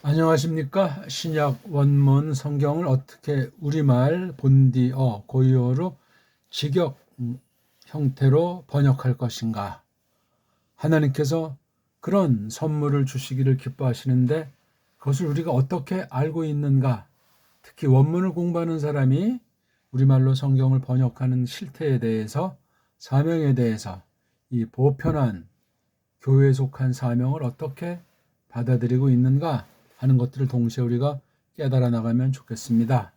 안녕하십니까? 신약 원문 성경을 어떻게 우리말 본디어 고유어로 직역 형태로 번역할 것인가? 하나님께서 그런 선물을 주시기를 기뻐하시는데 그것을 우리가 어떻게 알고 있는가? 특히 원문을 공부하는 사람이 우리말로 성경을 번역하는 실태에 대해서, 사명에 대해서, 이 보편한 교회에 속한 사명을 어떻게 받아들이고 있는가 하는 것들을 동시에 우리가 깨달아 나가면 좋겠습니다.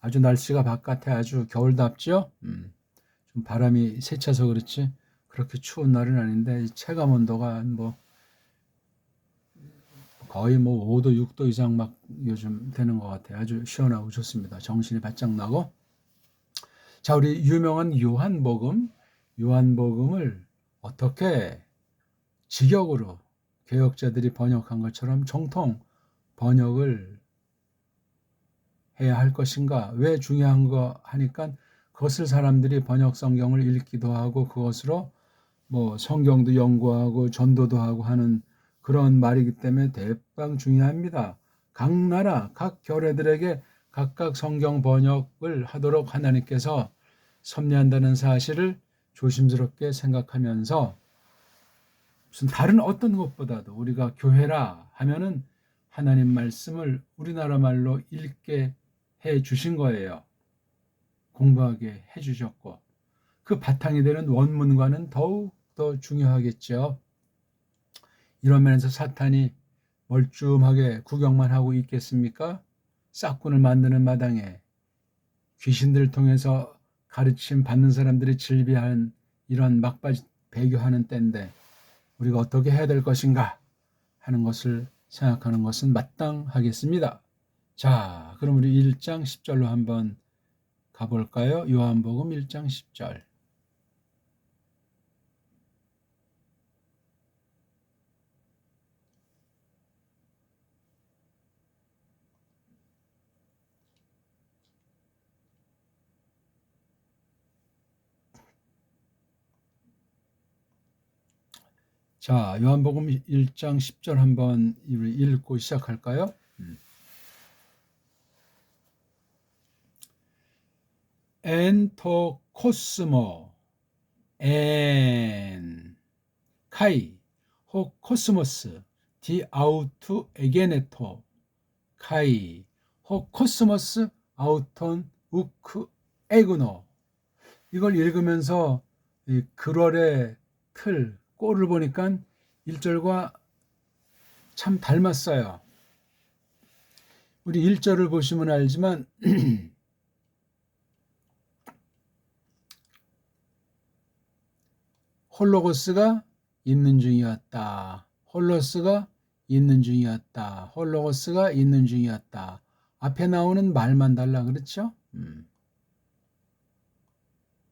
아주 날씨가 바깥에 아주 겨울답죠? 좀 바람이 세차서 그렇지 그렇게 추운 날은 아닌데 체감 온도가 거의 5도 6도 이상 막 요즘 되는 것 같아요. 아주 시원하고 좋습니다. 정신이 바짝 나고. 자, 우리 유명한 요한복음을 어떻게 직역으로 개혁자들이 번역한 것처럼 정통 번역을 해야 할 것인가? 왜 중요한 거 하니까 그것을 사람들이 번역 성경을 읽기도 하고 그것으로 성경도 연구하고 전도도 하고 하는 그런 말이기 때문에 대빵 중요합니다. 각 나라, 각 교회들에게 각각 성경 번역을 하도록 하나님께서 섭리한다는 사실을 조심스럽게 생각하면서 무슨 다른 어떤 것보다도 우리가 교회라 하면은 하나님 말씀을 우리나라 말로 읽게 해 주신 거예요. 공부하게 해 주셨고 그 바탕이 되는 원문과는 더욱 더 중요하겠죠. 이런 면에서 사탄이 멀쩡하게 구경만 하고 있겠습니까? 싹군을 만드는 마당에 귀신들을 통해서 가르침 받는 사람들이 질비한 이런 막바지 배교하는 때인데 우리가 어떻게 해야 될 것인가 하는 것을 생각하는 것은 마땅하겠습니다. 자, 그럼 우리 1장 10절로 한번 가볼까요? 요한복음 1장 10절. 자, 요한복음 1장 10절 한번 읽고 시작할까요? 엔토 코스모 엔 카이 호 코스모스 디 아우투 에게네토 카이 호 코스모스 아우톤 우크 에그노. 이걸 읽으면서 이 글월의 틀, 꼴을 보니까 1절과 참 닮았어요. 우리 1절을 보시면 알지만 홀로고스가 있는 중이었다. 홀로스가 있는 중이었다. 홀로고스가 있는 중이었다. 앞에 나오는 말만 달라 그렇죠?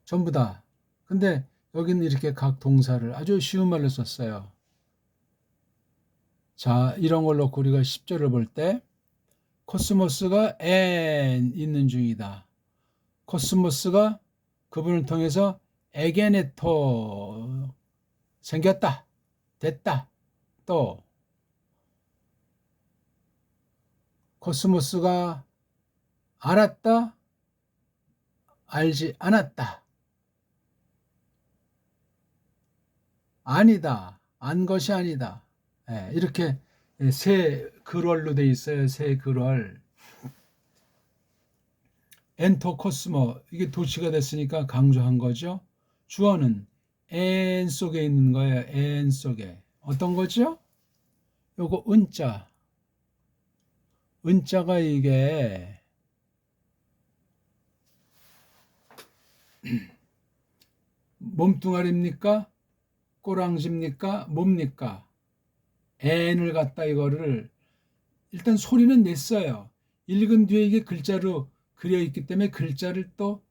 전부 다. 근데 여기는 이렇게 각 동사를 아주 쉬운 말로 썼어요. 자, 이런 걸 놓고 우리가 10절을 볼 때 코스모스가 있는 중이다. 코스모스가 그분을 통해서 에게네토 생겼다. 됐다. 또 코스모스가 알았다. 알지 않았다. 아니다. 안 것이 아니다. 이렇게 세 글월로 돼 있어요. 세 글월. 엔터 코스모 이게 도치가 됐으니까 강조한 거죠. 주어는 엔 속에 있는 거예요. 엔 속에. 어떤 거죠? 요거 은자. 은자가 이게 몸뚱아리입니까? 꼬랑지입니까? 뭡니까? N을 갖다 이거를 일단 소리는 냈어요. 읽은 뒤에 이게 글자로 그려 있기 때문에 글자를 또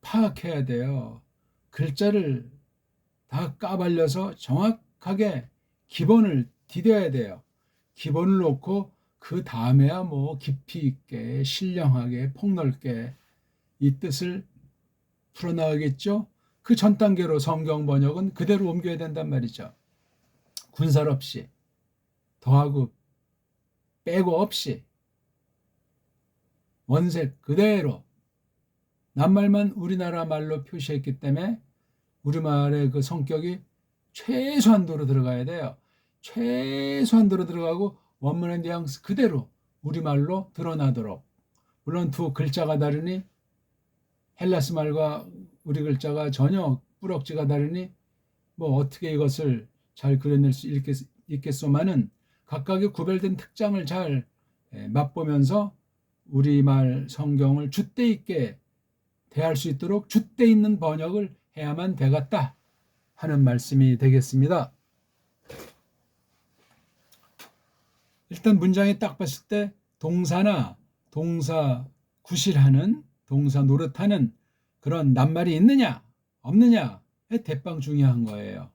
파악해야 돼요. 글자를 다 까발려서 정확하게 기본을 디뎌야 돼요. 기본을 놓고 그 다음에야 깊이 있게 신령하게 폭넓게 이 뜻을 풀어나가겠죠. 그 전 단계로 성경 번역은 그대로 옮겨야 된단 말이죠. 군살 없이 더하고 빼고 없이 원색 그대로 낱말만 우리나라 말로 표시했기 때문에 우리말의 그 성격이 최소한도로 들어가야 돼요. 최소한도로 들어가고 원문의 뉘앙스 그대로 우리말로 드러나도록. 물론 두 글자가 다르니 헬라스 말과 우리 글자가 전혀 뿌럭지가 다르니 뭐 어떻게 이것을 잘 그려낼 수 있겠소만은 각각의 구별된 특장을 잘 맛보면서 우리말 성경을 줏대 있게 대할 수 있도록 줏대 있는 번역을 해야만 되겠다 하는 말씀이 되겠습니다. 일단 문장에 딱 봤을 때 동사나 동사 구실하는, 동사 노릇하는 그런 낱말이 있느냐 없느냐에 대빵 중요한 거예요.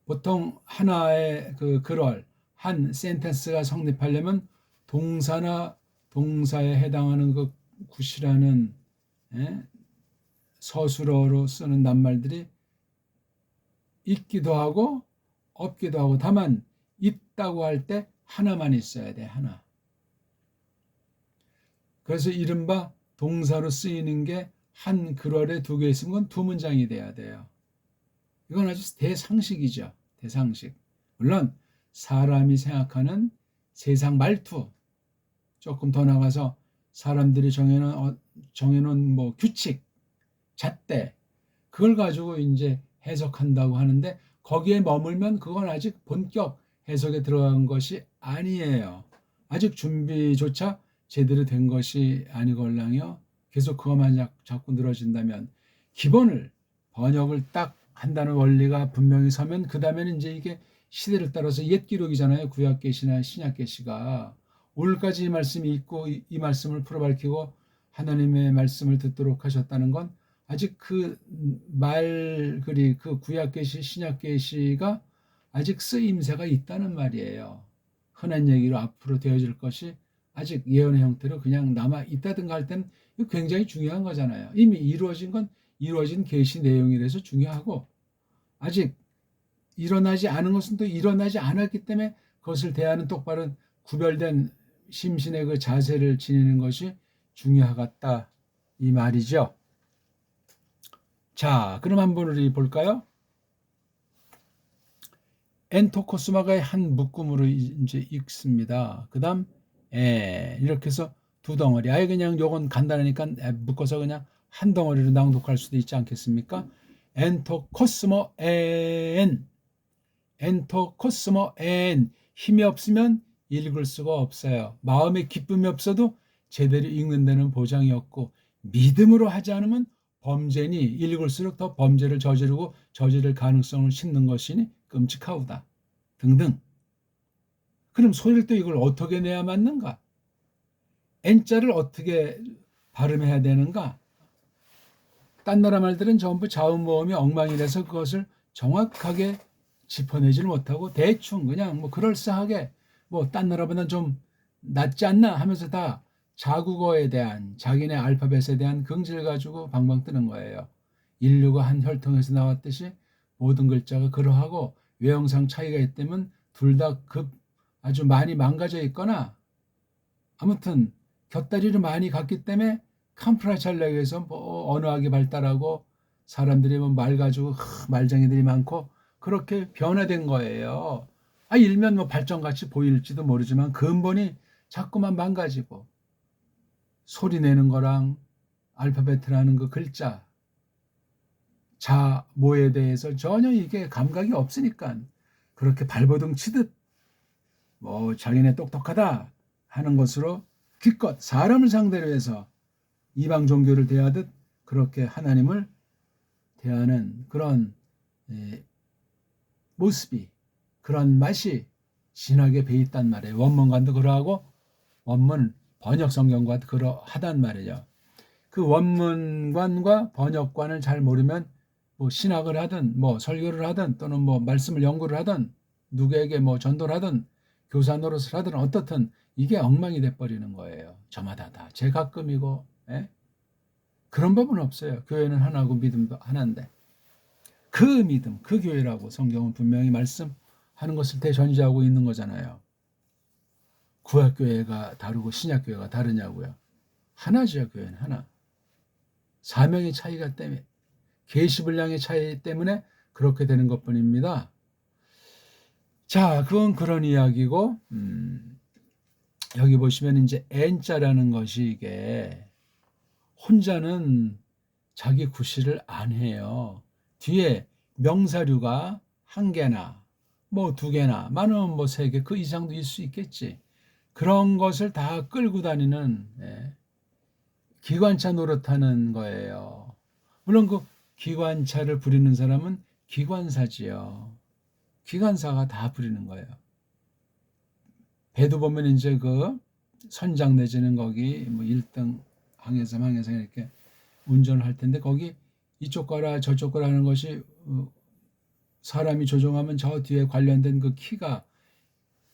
보통 하나의 그 글월, 한 센텐스가 성립하려면 동사나 동사에 해당하는 그 구실하는 서술어로 쓰는 낱말들이 있기도 하고 없기도 하고, 다만 있다고 할 때 하나만 있어야 돼, 하나. 그래서 이른바 동사로 쓰이는 게 한 글월에 두 개 있으면 그건 두 문장이 돼야 돼요. 이건 아주 대상식이죠. 대상식. 물론 사람이 생각하는 세상 말투, 조금 더 나가서 사람들이 정해놓은 뭐 규칙, 잣대, 그걸 가지고 이제 해석한다고 하는데 거기에 머물면 그건 아직 본격 해석에 들어간 것이 아니에요. 아직 준비조차 제대로 된 것이 아니걸랑요. 계속 그것만 자꾸 늘어진다면 기본을 번역을 딱 한다는 원리가 분명히 서면 그 다음에는 이제 이게 시대를 따라서 옛 기록이잖아요. 구약 계시나 신약 계시가 오늘까지 이 말씀이 있고 이 말씀을 풀어 밝히고 하나님의 말씀을 듣도록 하셨다는 건 아직 그 말글이 그 구약 계시 신약 계시가 아직 쓰임새가 있다는 말이에요. 흔한 얘기로 앞으로 되어질 것이 아직 예언의 형태로 그냥 남아 있다든가 할 때는 이거 굉장히 중요한 거잖아요. 이미 이루어진 건 이루어진 계시 내용이라서 중요하고 아직 일어나지 않은 것은 또 일어나지 않았기 때문에 그것을 대하는 똑바른 구별된 심신의 그 자세를 지니는 것이 중요하겠다 이 말이죠. 자, 그럼 한번 우리 볼까요? 엔토코스마가의 한 묶음으로 이제 읽습니다. 그 다음 이렇게 해서 두 덩어리. 아예 그냥 요건 간단하니까 묶어서 그냥 한 덩어리로 낭독할 수도 있지 않겠습니까? 엔토코스모 엔토코스모 힘이 없으면 읽을 수가 없어요. 마음에 기쁨이 없어도 제대로 읽는다는 보장이 없고 믿음으로 하지 않으면 범죄니 읽을수록 더 범죄를 저지르고 저지를 가능성을 심는 것이니 끔찍하우다 등등. 그럼 소리를 또 이걸 어떻게 내야 맞는가? N자를 어떻게 발음해야 되는가? 딴 나라 말들은 전부 자음모음이 엉망이라서 그것을 정확하게 짚어내지를 못하고 대충 그냥 뭐 그럴싸하게 뭐 딴 나라보다 좀 낫지 않나 하면서 다 자국어에 대한 자기네 알파벳에 대한 긍지를 가지고 방방 뜨는 거예요. 인류가 한 혈통에서 나왔듯이 모든 글자가 그러하고 외형상 차이가 있다면 둘 다 아주 많이 망가져 있거나 아무튼 곁다리를 많이 갔기 때문에 캄프라찰렉에서 뭐 언어학이 발달하고 사람들이 뭐 말 가지고 말쟁이들이 많고 그렇게 변화된 거예요. 일면 뭐 발전같이 보일지도 모르지만 근본이 자꾸만 망가지고 소리 내는 거랑 알파벳이라는 그 글자 자모에 대해서 전혀 이게 감각이 없으니까 그렇게 발버둥 치듯 뭐 자기네 똑똑하다 하는 것으로 기껏 사람을 상대로 해서 이방 종교를 대하듯 그렇게 하나님을 대하는 그런 모습이 그런 맛이 진하게 배있단 말이에요. 원문관도 그러하고 원문 번역 성경과도 그러하단 말이죠. 그 원문관과 번역관을 잘 모르면 뭐 신학을 하든 뭐 설교를 하든 또는 뭐 말씀을 연구를 하든 누구에게 뭐 전도를 하든 교사 노릇을 하든 어떻든 이게 엉망이 돼버리는 거예요. 저마다 다 제가끔이고 그런 법은 없어요. 교회는 하나고 믿음도 하나인데 그 믿음, 그 교회라고 성경은 분명히 말씀하는 것을 대전제하고 있는 거잖아요. 구약교회가 다르고 신약교회가 다르냐고요. 하나죠. 교회는 하나. 사명의 차이가 때문에, 계시 분량의 차이 때문에 그렇게 되는 것뿐입니다. 자, 그건 그런 이야기고, 여기 보시면 이제 N자라는 것이 이게 혼자는 자기 구실을 안 해요. 뒤에 명사류가 한 개나 뭐 두 개나 많으면 뭐 세 개 그 이상도 있을 수 있겠지. 그런 것을 다 끌고 다니는 기관차 노릇하는 거예요. 물론 그 기관차를 부리는 사람은 기관사지요. 기관사가 다 부리는 거예요. 배도 보면 이제 그 선장 내지는 거기 뭐 1등 항해섬 이렇게 운전을 할 텐데 거기 이쪽 가라 저쪽 가라 하는 것이 사람이 조종하면 저 뒤에 관련된 그 키가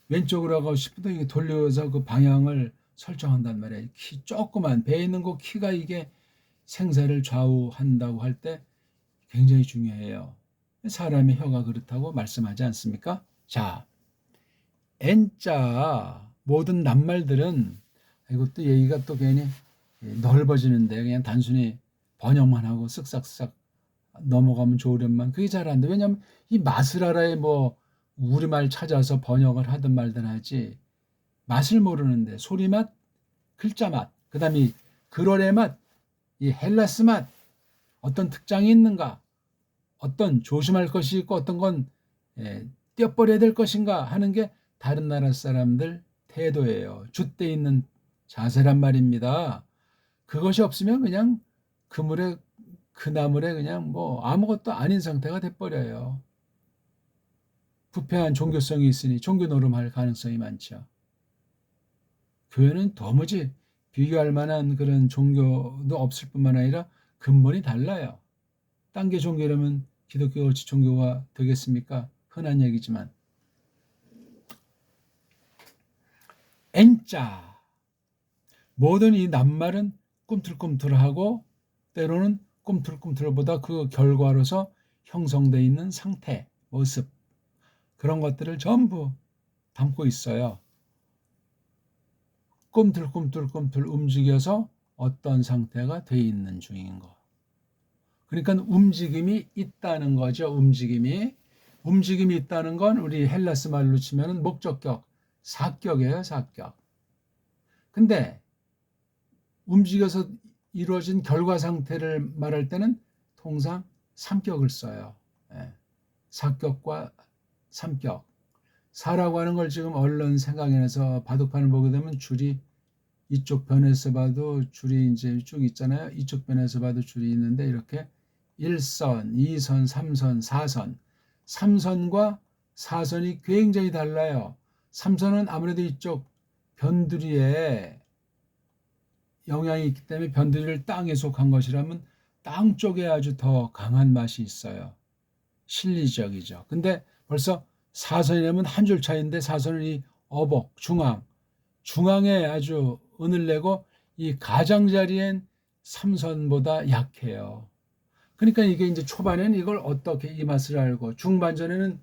왼쪽으로 가고 싶어도 이게 돌려서 그 방향을 설정한단 말이에요. 키 조그만 배에 있는 그 키가 이게 생사를 좌우한다고 할 때 굉장히 중요해요. 사람의 혀가 그렇다고 말씀하지 않습니까? 자, N자 모든 낱말들은 이것도 얘기가 또 괜히 넓어지는데 그냥 단순히 번역만 하고 쓱싹쓱싹 넘어가면 좋으련만 그게 잘 안 돼. 왜냐하면 이 맛을 알아야 뭐 우리말 찾아서 번역을 하든 말든 하지 맛을 모르는데 소리맛, 글자맛, 그 다음에 글월의 맛, 이 헬라스 맛 어떤 특장이 있는가 어떤 조심할 것이 있고 어떤 건 떼어버려야 될 것인가 하는 게 다른 나라 사람들 태도예요. 줏대 있는 자세란 말입니다. 그것이 없으면 그냥 그 나물에 그냥 뭐 아무것도 아닌 상태가 돼버려요. 부패한 종교성이 있으니 종교 노름할 가능성이 많죠. 교회는 도무지 비교할 만한 그런 종교도 없을 뿐만 아니라 근본이 달라요. 딴 게 종교라면 기독교 어찌 종교가 되겠습니까? 흔한 얘기지만. N자. 모든 이 낱말은 꿈틀꿈틀하고 때로는 꿈틀꿈틀보다 그 결과로서 형성되어 있는 상태, 모습 그런 것들을 전부 담고 있어요. 꿈틀꿈틀 움직여서 어떤 상태가 돼 있는 중인 거. 그러니까 움직임이 있다는 거죠. 움직임이 있다는 건 우리 헬라스 말로 치면 목적격, 사격이에요. 사격. 근데 움직여서 이루어진 결과 상태를 말할 때는 통상 삼격을 써요. 사격과 삼격. 사라고 하는 걸 지금 언론 생각해내서 바둑판을 보게 되면 줄이 이쪽 편에서 봐도 줄이 이제 쭉 있잖아요. 이쪽 편에서 봐도 줄이 있는데 이렇게 1선, 2선, 3선, 4선. 3선과 4선이 굉장히 달라요. 3선은 아무래도 이쪽 변두리에 영향이 있기 때문에 변두리를 땅에 속한 것이라면 땅 쪽에 아주 더 강한 맛이 있어요. 실리적이죠. 근데 벌써 4선이라면 한 줄 차이인데 4선은 이 어복, 중앙에 아주 은을 내고 이 가장자리엔 3선보다 약해요. 그러니까 이게 이제 초반에는 이걸 어떻게 이 맛을 알고 중반전에는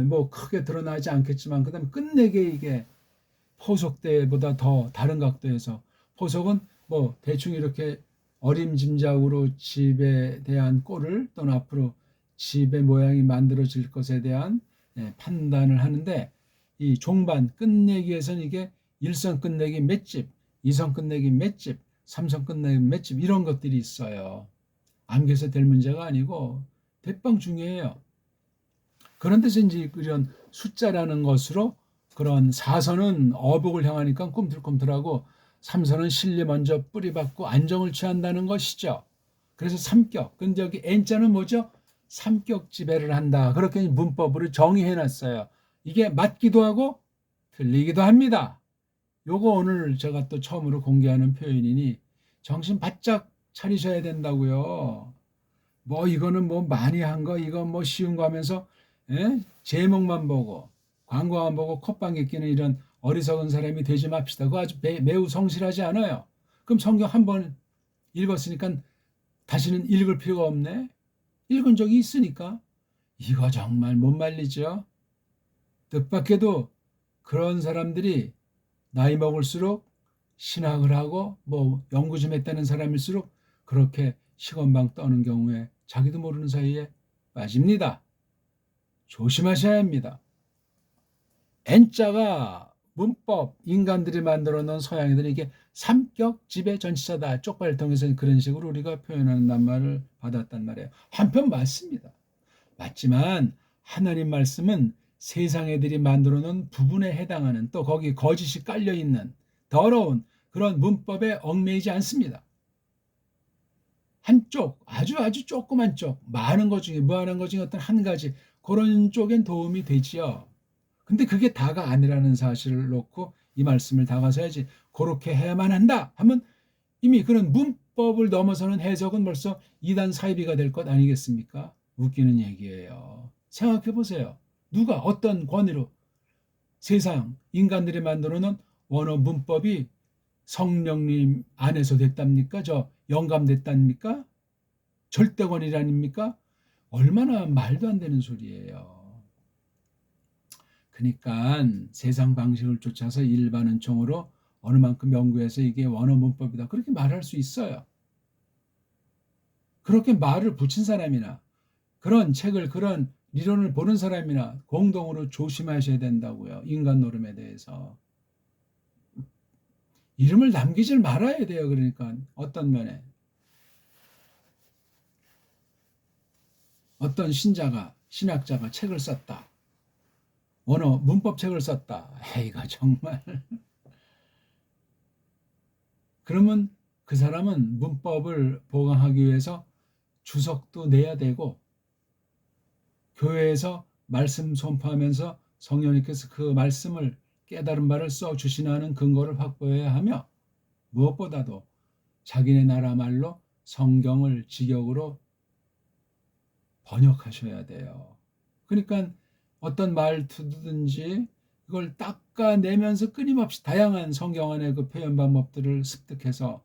뭐 크게 드러나지 않겠지만 그다음 끝내게 이게 포석 때보다 더 다른 각도에서 포석은 뭐 대충 이렇게 어림짐작으로 집에 대한 꼴을 또는 앞으로 집의 모양이 만들어질 것에 대한 판단을 하는데 이 종반 끝내기에서는 이게 1선 끝내기 몇 집, 2선 끝내기 몇 집, 3선 끝내기 몇 집 이런 것들이 있어요. 암기해서 될 문제가 아니고 대빵 중요해요. 그런 데서 이제 이런 숫자라는 것으로 그런 4선은 어복을 향하니까 꿈틀꿈틀하고 3선은 실리 먼저 뿌리박고 안정을 취한다는 것이죠. 그래서 삼격. 근데 여기 N자는 뭐죠? 삼격 지배를 한다. 그렇게 문법으로 정의해놨어요. 이게 맞기도 하고 틀리기도 합니다. 요거 오늘 제가 또 처음으로 공개하는 표현이니 정신 바짝 차리셔야 된다고요. 뭐 이거는 뭐 많이 한 거, 이거 뭐 쉬운 거 하면서 제목만 보고 광고만 보고 콧방귀 끼는 이런 어리석은 사람이 되지 맙시다. 그거 아주 매우 성실하지 않아요. 그럼 성경 한 번 읽었으니까 다시는 읽을 필요가 없네. 읽은 적이 있으니까 이거 정말 못 말리죠. 뜻밖에도 그런 사람들이 나이 먹을수록 신학을 하고 뭐 연구 좀 했다는 사람일수록 그렇게 시건방 떠는 경우에 자기도 모르는 사이에 빠집니다. 조심하셔야 합니다. N자가 문법, 인간들이 만들어 놓은 서양애들이 이게 삼격 지배 전치사다. 쪽발을 통해서 그런 식으로 우리가 표현하는 낱말을 받았단 말이에요. 한편 맞습니다. 맞지만 하나님 말씀은 세상 애들이 만들어 놓은 부분에 해당하는 또 거기 거짓이 깔려 있는 더러운 그런 문법에 얽매이지 않습니다. 한쪽 아주 조그만 쪽 많은 것 중에 무한한 것 중에 어떤 한 가지 그런 쪽엔 도움이 되지요. 근데 그게 다가 아니라는 사실을 놓고 이 말씀을 다가서야지 그렇게 해야만 한다 하면 이미 그런 문법을 넘어서는 해석은 벌써 이단 사이비가 될 것 아니겠습니까? 웃기는 얘기예요. 생각해 보세요. 누가 어떤 권위로 세상 인간들이 만들어 놓은 원어 문법이 성령님 안에서 됐답니까? 저 영감됐답니까? 절대권이라닙니까? 얼마나 말도 안 되는 소리예요. 그러니까 세상 방식을 쫓아서 일반 은총으로 어느 만큼 연구해서 이게 원어 문법이다. 그렇게 말할 수 있어요. 그렇게 말을 붙인 사람이나 그런 책을 그런理論을 보는 사람이나 공동으로 조심하셔야 된다고요. 인간 노름에 대해서. 이름을 남기질 말아야 돼요. 그러니까 어떤 면에. 어떤 신학자가 책을 썼다. 원어 문법 책을 썼다. 에이가 정말. 그러면 그 사람은 문법을 보강하기 위해서 주석도 내야 되고 교회에서 말씀 선포하면서 성령님께서 그 말씀을 깨달은 바를 써주시는 근거를 확보해야 하며 무엇보다도 자기네 나라 말로 성경을 직역으로 번역하셔야 돼요. 그러니까 어떤 말투든지 그걸 닦아내면서 끊임없이 다양한 성경 안의 그 표현 방법들을 습득해서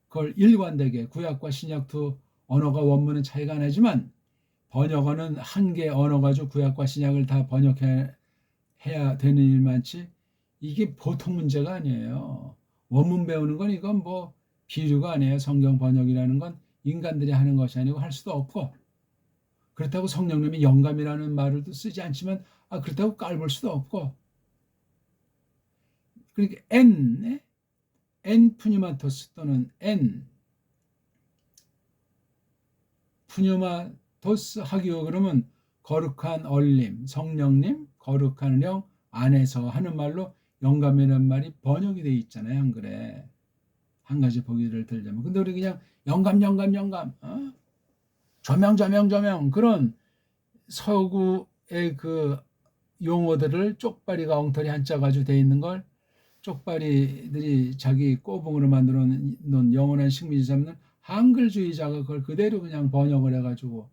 그걸 일관되게 구약과 신약 두 언어가 원문은 차이가 나지만 번역어는 한 개 언어 가지고 구약과 신약을 다 번역해야 되는 일만치 이게 보통 문제가 아니에요. 원문 배우는 건 이건 뭐 비류가 아니에요. 성경 번역이라는 건 인간들이 하는 것이 아니고 할 수도 없고 그렇다고 성령님이 영감이라는 말을 쓰지 않지만 그렇다고 깔볼 수도 없고 그러니까 N 푸뉴마토스 또는 N 푸뉴마토스 하기오 그러면 거룩한 얼림, 성령님, 거룩한 영 안에서 하는 말로 영감이라는 말이 번역이 돼 있잖아요. 한글에. 한 가지 보기를 들자면. 근데 우리 그냥 영감 조명 그런 서구의 그 용어들을 쪽발이가 엉터리 한자 가지고 돼 있는 걸 쪽발이들이 자기 꼬붕으로 만들어 놓은 영원한 식민지 잡는 한글주의자가 그걸 그대로 그냥 번역을 해가지고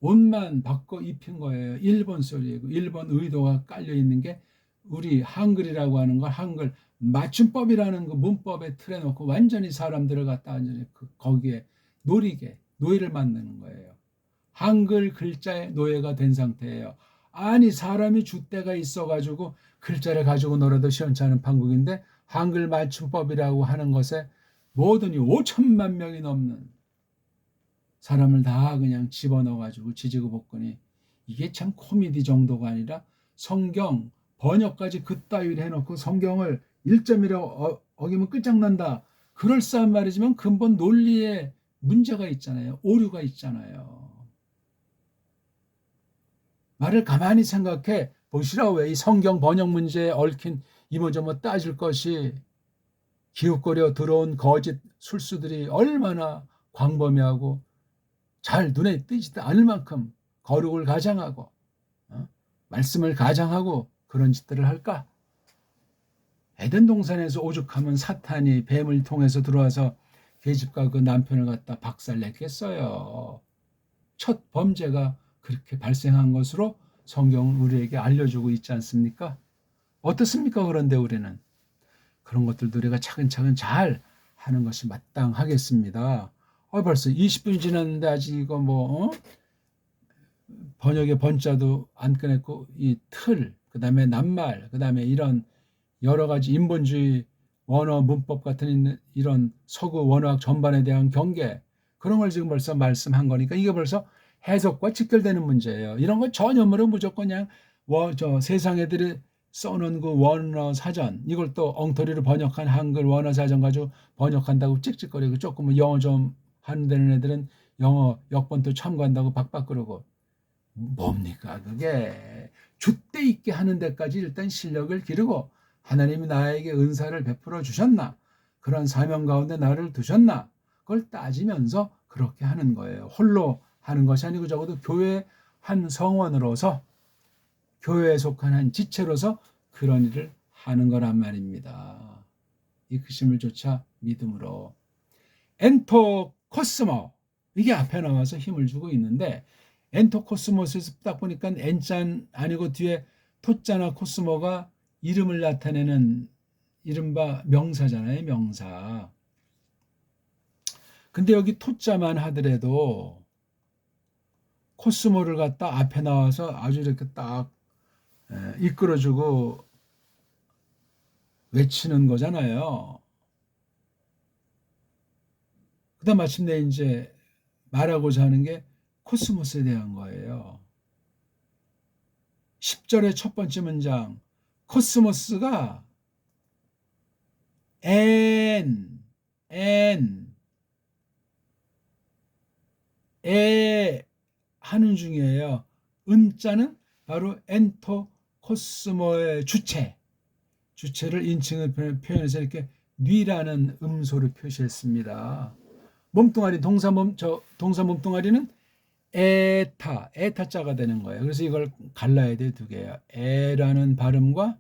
옷만 바꿔 입힌 거예요. 일본 소리고 일본 의도가 깔려 있는 게 우리 한글이라고 하는 걸 한글 맞춤법이라는 그 문법에 틀에 놓고 완전히 사람들을 갖다 완전히 거기에 노예를 만드는 거예요. 한글 글자의 노예가 된 상태예요. 아니 사람이 줏대가 있어가지고 글자를 가지고 놀아도 시원찮은 판국인데 한글 맞춤법이라고 하는 것에 모든이 5천만 명이 넘는 사람을 다 그냥 집어넣어가지고 지지고 볶으니 이게 참 코미디 정도가 아니라 성경 번역까지 그따위를 해놓고 성경을 1.1에 어기면 끝장난다. 그럴싸한 말이지만 근본 논리에 문제가 있잖아요. 오류가 있잖아요. 말을 가만히 생각해 보시라. 왜 이 성경 번역 문제에 얽힌 이모저모 따질 것이 기웃거려 들어온 거짓 술수들이 얼마나 광범위하고 잘 눈에 띄지도 않을 만큼 거룩을 가장하고 말씀을 가장하고 그런 짓들을 할까? 에덴 동산에서 오죽하면 사탄이 뱀을 통해서 들어와서 계집과 그 남편을 갖다 박살냈겠어요. 첫 범죄가 그렇게 발생한 것으로 성경은 우리에게 알려주고 있지 않습니까? 어떻습니까? 그런데 우리는 그런 것들도 우리가 차근차근 잘 하는 것이 마땅하겠습니다. 벌써 20분이 지났는데 아직 이거 번역의 번자도 안 꺼냈고 이 틀, 그 다음에 낱말, 그 다음에 이런 여러 가지 인본주의 원어 문법 같은 이런 서구 원어학 전반에 대한 경계, 그런 걸 지금 벌써 말씀한 거니까 이게 벌써 해석과 직결되는 문제예요. 이런 거 전혀 모르면 무조건 그냥 세상 애들이 써놓은 그 원어 사전, 이걸 또 엉터리로 번역한 한글 원어 사전 가지고 번역한다고 찍찍거리고, 조금 영어 좀 하는 데는 애들은 영어 역번도 참고한다고 박박 그러고, 뭡니까 그게. 줏대 있게 하는 데까지 일단 실력을 기르고, 하나님이 나에게 은사를 베풀어 주셨나, 그런 사명 가운데 나를 두셨나, 그걸 따지면서 그렇게 하는 거예요. 홀로 하는 것이 아니고 적어도 교회 한 성원으로서, 교회에 속한 한 지체로서 그런 일을 하는 거란 말입니다. 이끄심을 조차 믿음으로. 엔토 코스모, 이게 앞에 나와서 힘을 주고 있는데, 엔토 코스모스에서 딱 보니까 엔짠 아니고 뒤에 토자나 코스모가 이름을 나타내는 이른바 명사잖아요. 명사. 근데 여기 토자만 하더라도 코스모를 갖다 앞에 나와서 아주 이렇게 딱 이끌어주고 외치는 거잖아요. 그다음 마침내 이제 말하고자 하는 게 코스모스에 대한 거예요. 10절의 첫 번째 문장, 코스모스가 에 하는 중이에요. 은자는 바로 엔토 코스모의 주체를 인칭을 표현해서 이렇게 뉘라는 음소를 표시했습니다. 몸뚱아리 동사 몸뚱아리는 에타자가 되는 거예요. 그래서 이걸 갈라야 돼, 두 개야. 에라는 발음과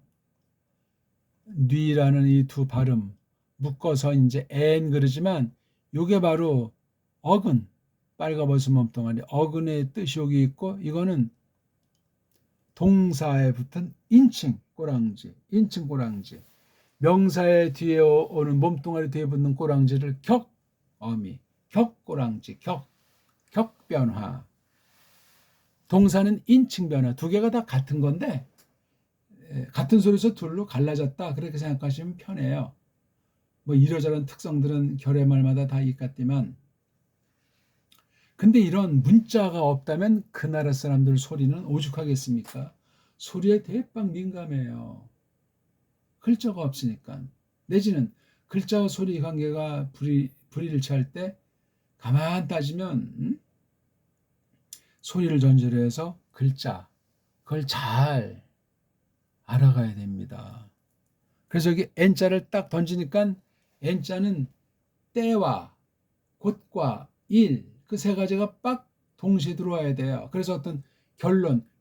뉘라는 이 두 발음 묶어서 이제 엔 그러지만, 요게 바로 어근, 빨가벗은 몸뚱아리, 어근의 뜻이 여기 있고, 이거는 동사에 붙은 인칭 꼬랑지, 명사의 뒤에 오는 몸뚱아리 뒤에 붙는 꼬랑지를 격꼬랑지, 격변화. 동사는 인칭변화. 두 개가 다 같은 건데 같은 소리에서 둘로 갈라졌다, 그렇게 생각하시면 편해요. 뭐 이러저런 특성들은 결의말마다 다 있겠지만, 근데 이런 문자가 없다면 그 나라 사람들 소리는 오죽하겠습니까? 소리에 대빵 민감해요. 글자가 없으니까. 내지는 글자와 소리 관계가 불일치할 때 가만 따지면 소리를 전제로 해서 글자, 그걸 잘 알아가야 됩니다. 그래서 여기 N자를 딱 던지니까 N자는 때와 곳과 일, 그 세 가지가 빡 동시에 들어와야 돼요. 그래서 어떤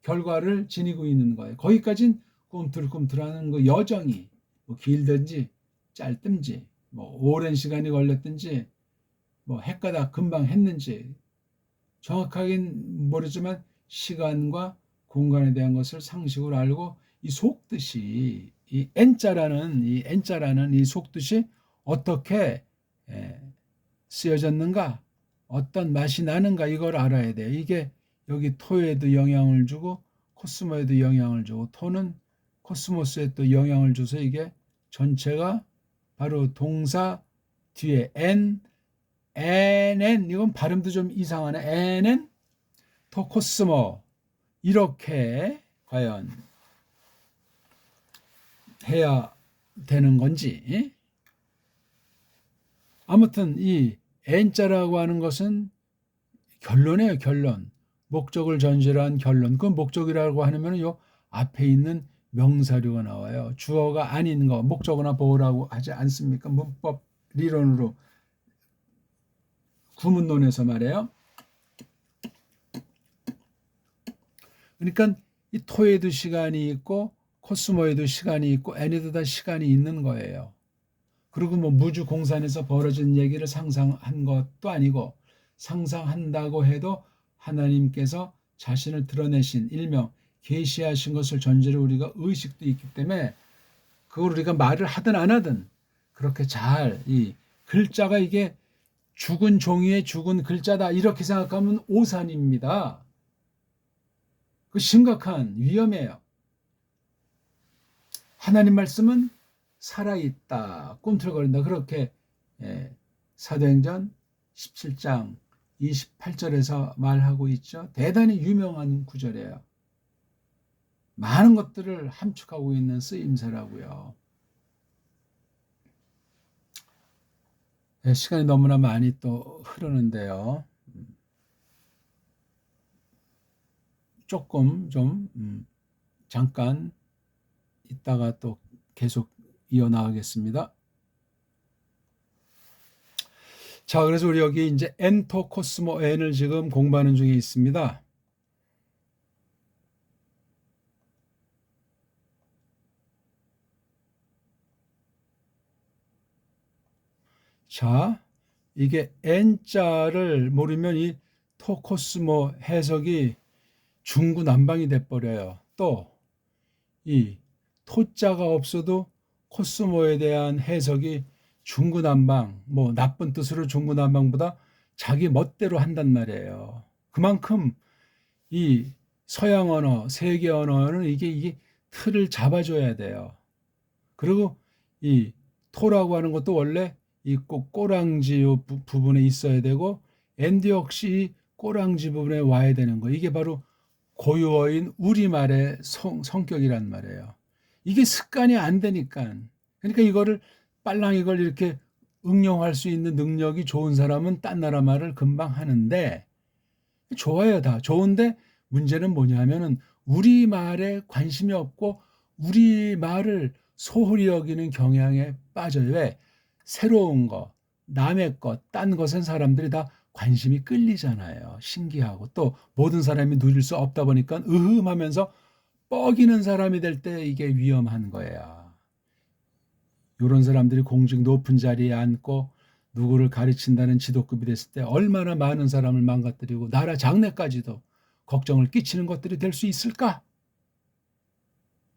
결과를 지니고 있는 거예요. 거기까진 꿈틀꿈틀하는 그 여정이 뭐 길든지 짧든지, 뭐 오랜 시간이 걸렸든지, 뭐 헷가닥 금방 했는지 정확하긴 모르지만 시간과 공간에 대한 것을 상식으로 알고, 이 속뜻이, 이 N자라는 이 속뜻이 어떻게 쓰여졌는가, 어떤 맛이 나는가, 이걸 알아야 돼요. 이게 여기 토에도 영향을 주고 코스모에도 영향을 주고, 토는 코스모스에 또 영향을 줘서 이게 전체가 바로 동사 뒤에 NN, 이건 발음도 좀 이상하네. NN 토코스모, 이렇게 과연 해야 되는 건지. 아무튼 이 N자라고 하는 것은 결론이에요. 결론. 목적을 전제로 한 결론. 그 목적이라고 하면 요 앞에 있는 명사류가 나와요. 주어가 아닌 거 목적어나 보어라고 하지 않습니까? 문법 리론으로, 구문론에서 말해요. 그러니까 이 토에도 시간이 있고 코스모에도 시간이 있고 N에도 다 시간이 있는 거예요. 그리고 뭐 무주 공산에서 벌어진 얘기를 상상한 것도 아니고, 상상한다고 해도 하나님께서 자신을 드러내신, 일명 계시하신 것을 전제로 우리가 의식도 있기 때문에, 그걸 우리가 말을 하든 안 하든 그렇게 잘, 이 글자가 이게 죽은 종이의 죽은 글자다, 이렇게 생각하면 오산입니다. 그 심각한 위험이에요. 하나님 말씀은 살아있다, 꿈틀거린다. 그렇게 사도행전 17장 28절에서 말하고 있죠. 대단히 유명한 구절이에요. 많은 것들을 함축하고 있는 쓰임새라고요. 시간이 너무나 많이 또 흐르는데요. 조금 좀 잠깐 있다가 또 계속 이어나가겠습니다. 자, 그래서 우리 여기 이제 엔토 코스모 N을 지금 공부하는 중에 있습니다. 자, 이게 N자를 모르면 이 토코스모 해석이 중구난방이 돼버려요. 또 이 토자가 없어도 코스모에 대한 해석이 중구난방, 뭐 나쁜 뜻으로 중구난방보다 자기 멋대로 한단 말이에요. 그만큼 이 서양 언어, 세계 언어는 이게 틀을 잡아줘야 돼요. 그리고 이 토라고 하는 것도 원래 이 꼬랑지 부분에 있어야 되고 엔드 역시 꼬랑지 부분에 와야 되는 거. 이게 바로 고유어인 우리말의 성격이란 말이에요. 이게 습관이 안 되니까. 그러니까 이거를 빨랑 이걸 이렇게 응용할 수 있는 능력이 좋은 사람은 딴 나라 말을 금방 하는데 좋아요, 다 좋은데 문제는 뭐냐면은 우리말에 관심이 없고 우리말을 소홀히 여기는 경향에 빠져요. 왜? 새로운 거, 남의 것, 딴 것은 사람들이 다 관심이 끌리잖아요. 신기하고 또 모든 사람이 누릴 수 없다 보니까 으흠하면서 뻐기는 사람이 될 때 이게 위험한 거예요. 이런 사람들이 공직 높은 자리에 앉고 누구를 가르친다는 지도급이 됐을 때 얼마나 많은 사람을 망가뜨리고 나라 장래까지도 걱정을 끼치는 것들이 될 수 있을까?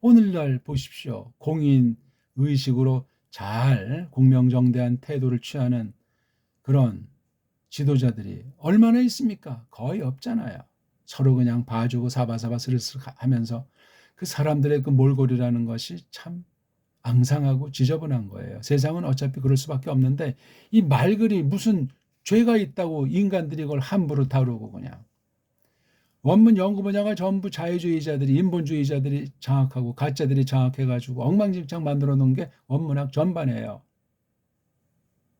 오늘날 보십시오. 공인 의식으로 잘 공명정대한 태도를 취하는 그런 지도자들이 얼마나 있습니까? 거의 없잖아요. 서로 그냥 봐주고 사바사바 스르스르 하면서 그 사람들의 그 몰골이라는 것이 참 앙상하고 지저분한 거예요. 세상은 어차피 그럴 수밖에 없는데 이 말글이 무슨 죄가 있다고 인간들이 그걸 함부로 다루고 그냥. 원문 연구 분야가 전부 자유주의자들이 인본주의자들이 장악하고 가짜들이 장악해가지고 엉망진창 만들어 놓은 게 원문학 전반이에요.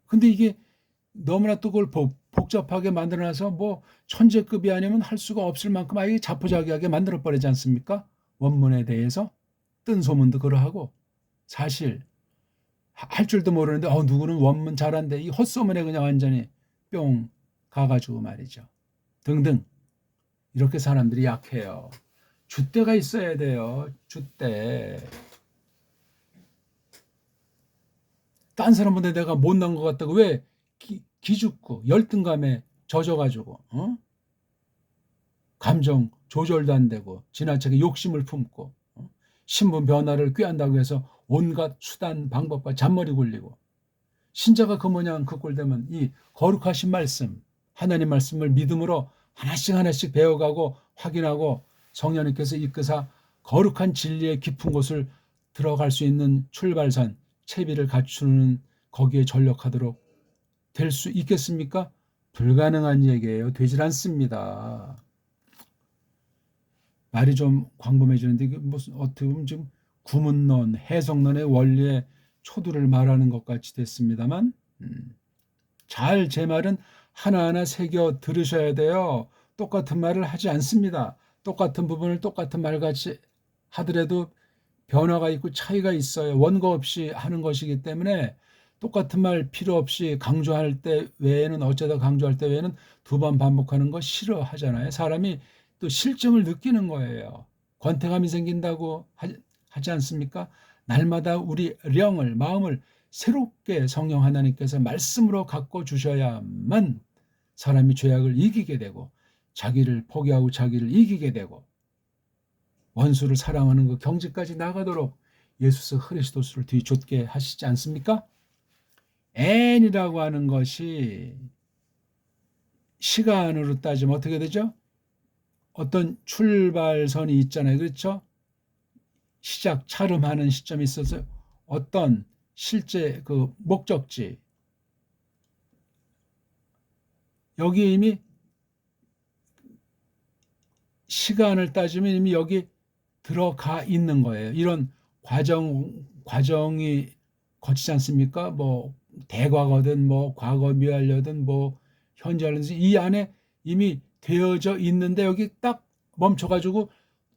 근데 이게 너무나 또 그걸 복잡하게 만들어놔서 뭐 천재급이 아니면 할 수가 없을 만큼 아예 자포자기하게 만들어버리지 않습니까? 원문에 대해서 뜬 소문도 그러하고 사실 할 줄도 모르는데 누구는 원문 잘한대 이 헛소문에 그냥 완전히 뿅 가가지고 말이죠. 등등 이렇게 사람들이 약해요. 줏대가 있어야 돼요. 줏대. 딴 사람보다 내가 못난 것 같다고 왜 기죽고 열등감에 젖어가지고 감정 조절도 안 되고 지나치게 욕심을 품고 신분 변화를 꾀한다고 해서 온갖 수단 방법과 잔머리 굴리고 신자가 그 모양 그 꼴 되면 이 거룩하신 말씀 하나님 말씀을 믿음으로 하나씩 하나씩 배워가고 확인하고 성령님께서 이끄사 거룩한 진리의 깊은 곳을 들어갈 수 있는 출발선 채비를 갖추는 거기에 전력하도록 될 수 있겠습니까? 불가능한 얘기예요. 되질 않습니다. 말이 좀 광범해지는데 이게 무슨 어떻게 보면 지금 구문론, 해석론의 원리의 초두를 말하는 것 같이 됐습니다만 잘 제 말은 하나하나 새겨 들으셔야 돼요. 똑같은 말을 하지 않습니다. 똑같은 부분을 똑같은 말같이 하더라도 변화가 있고 차이가 있어요. 원고 없이 하는 것이기 때문에 똑같은 말 필요 없이 강조할 때 외에는 어쩌다 강조할 때 외에는 두 번 반복하는 거 싫어하잖아요. 사람이 또 실증을 느끼는 거예요. 권태감이 생긴다고 하지 않습니까? 날마다 우리 령을 마음을 새롭게 성령 하나님께서 말씀으로 갖고 주셔야만 사람이 죄악을 이기게 되고 자기를 포기하고 자기를 이기게 되고 원수를 사랑하는 그 경지까지 나가도록 예수 그리스도를 뒤쫓게 하시지 않습니까? N이라고 하는 것이 시간으로 따지면 어떻게 되죠? 어떤 출발선이 있잖아요. 그렇죠? 시작, 차름하는 시점이 있어서 어떤 실제 그 목적지, 여기 이미 시간을 따지면 이미 여기 들어가 있는 거예요. 이런 과정이 거치지 않습니까? 뭐 대과거든 뭐 과거 미완료든 뭐 현재든지 이 안에 이미 되어져 있는데 여기 딱 멈춰가지고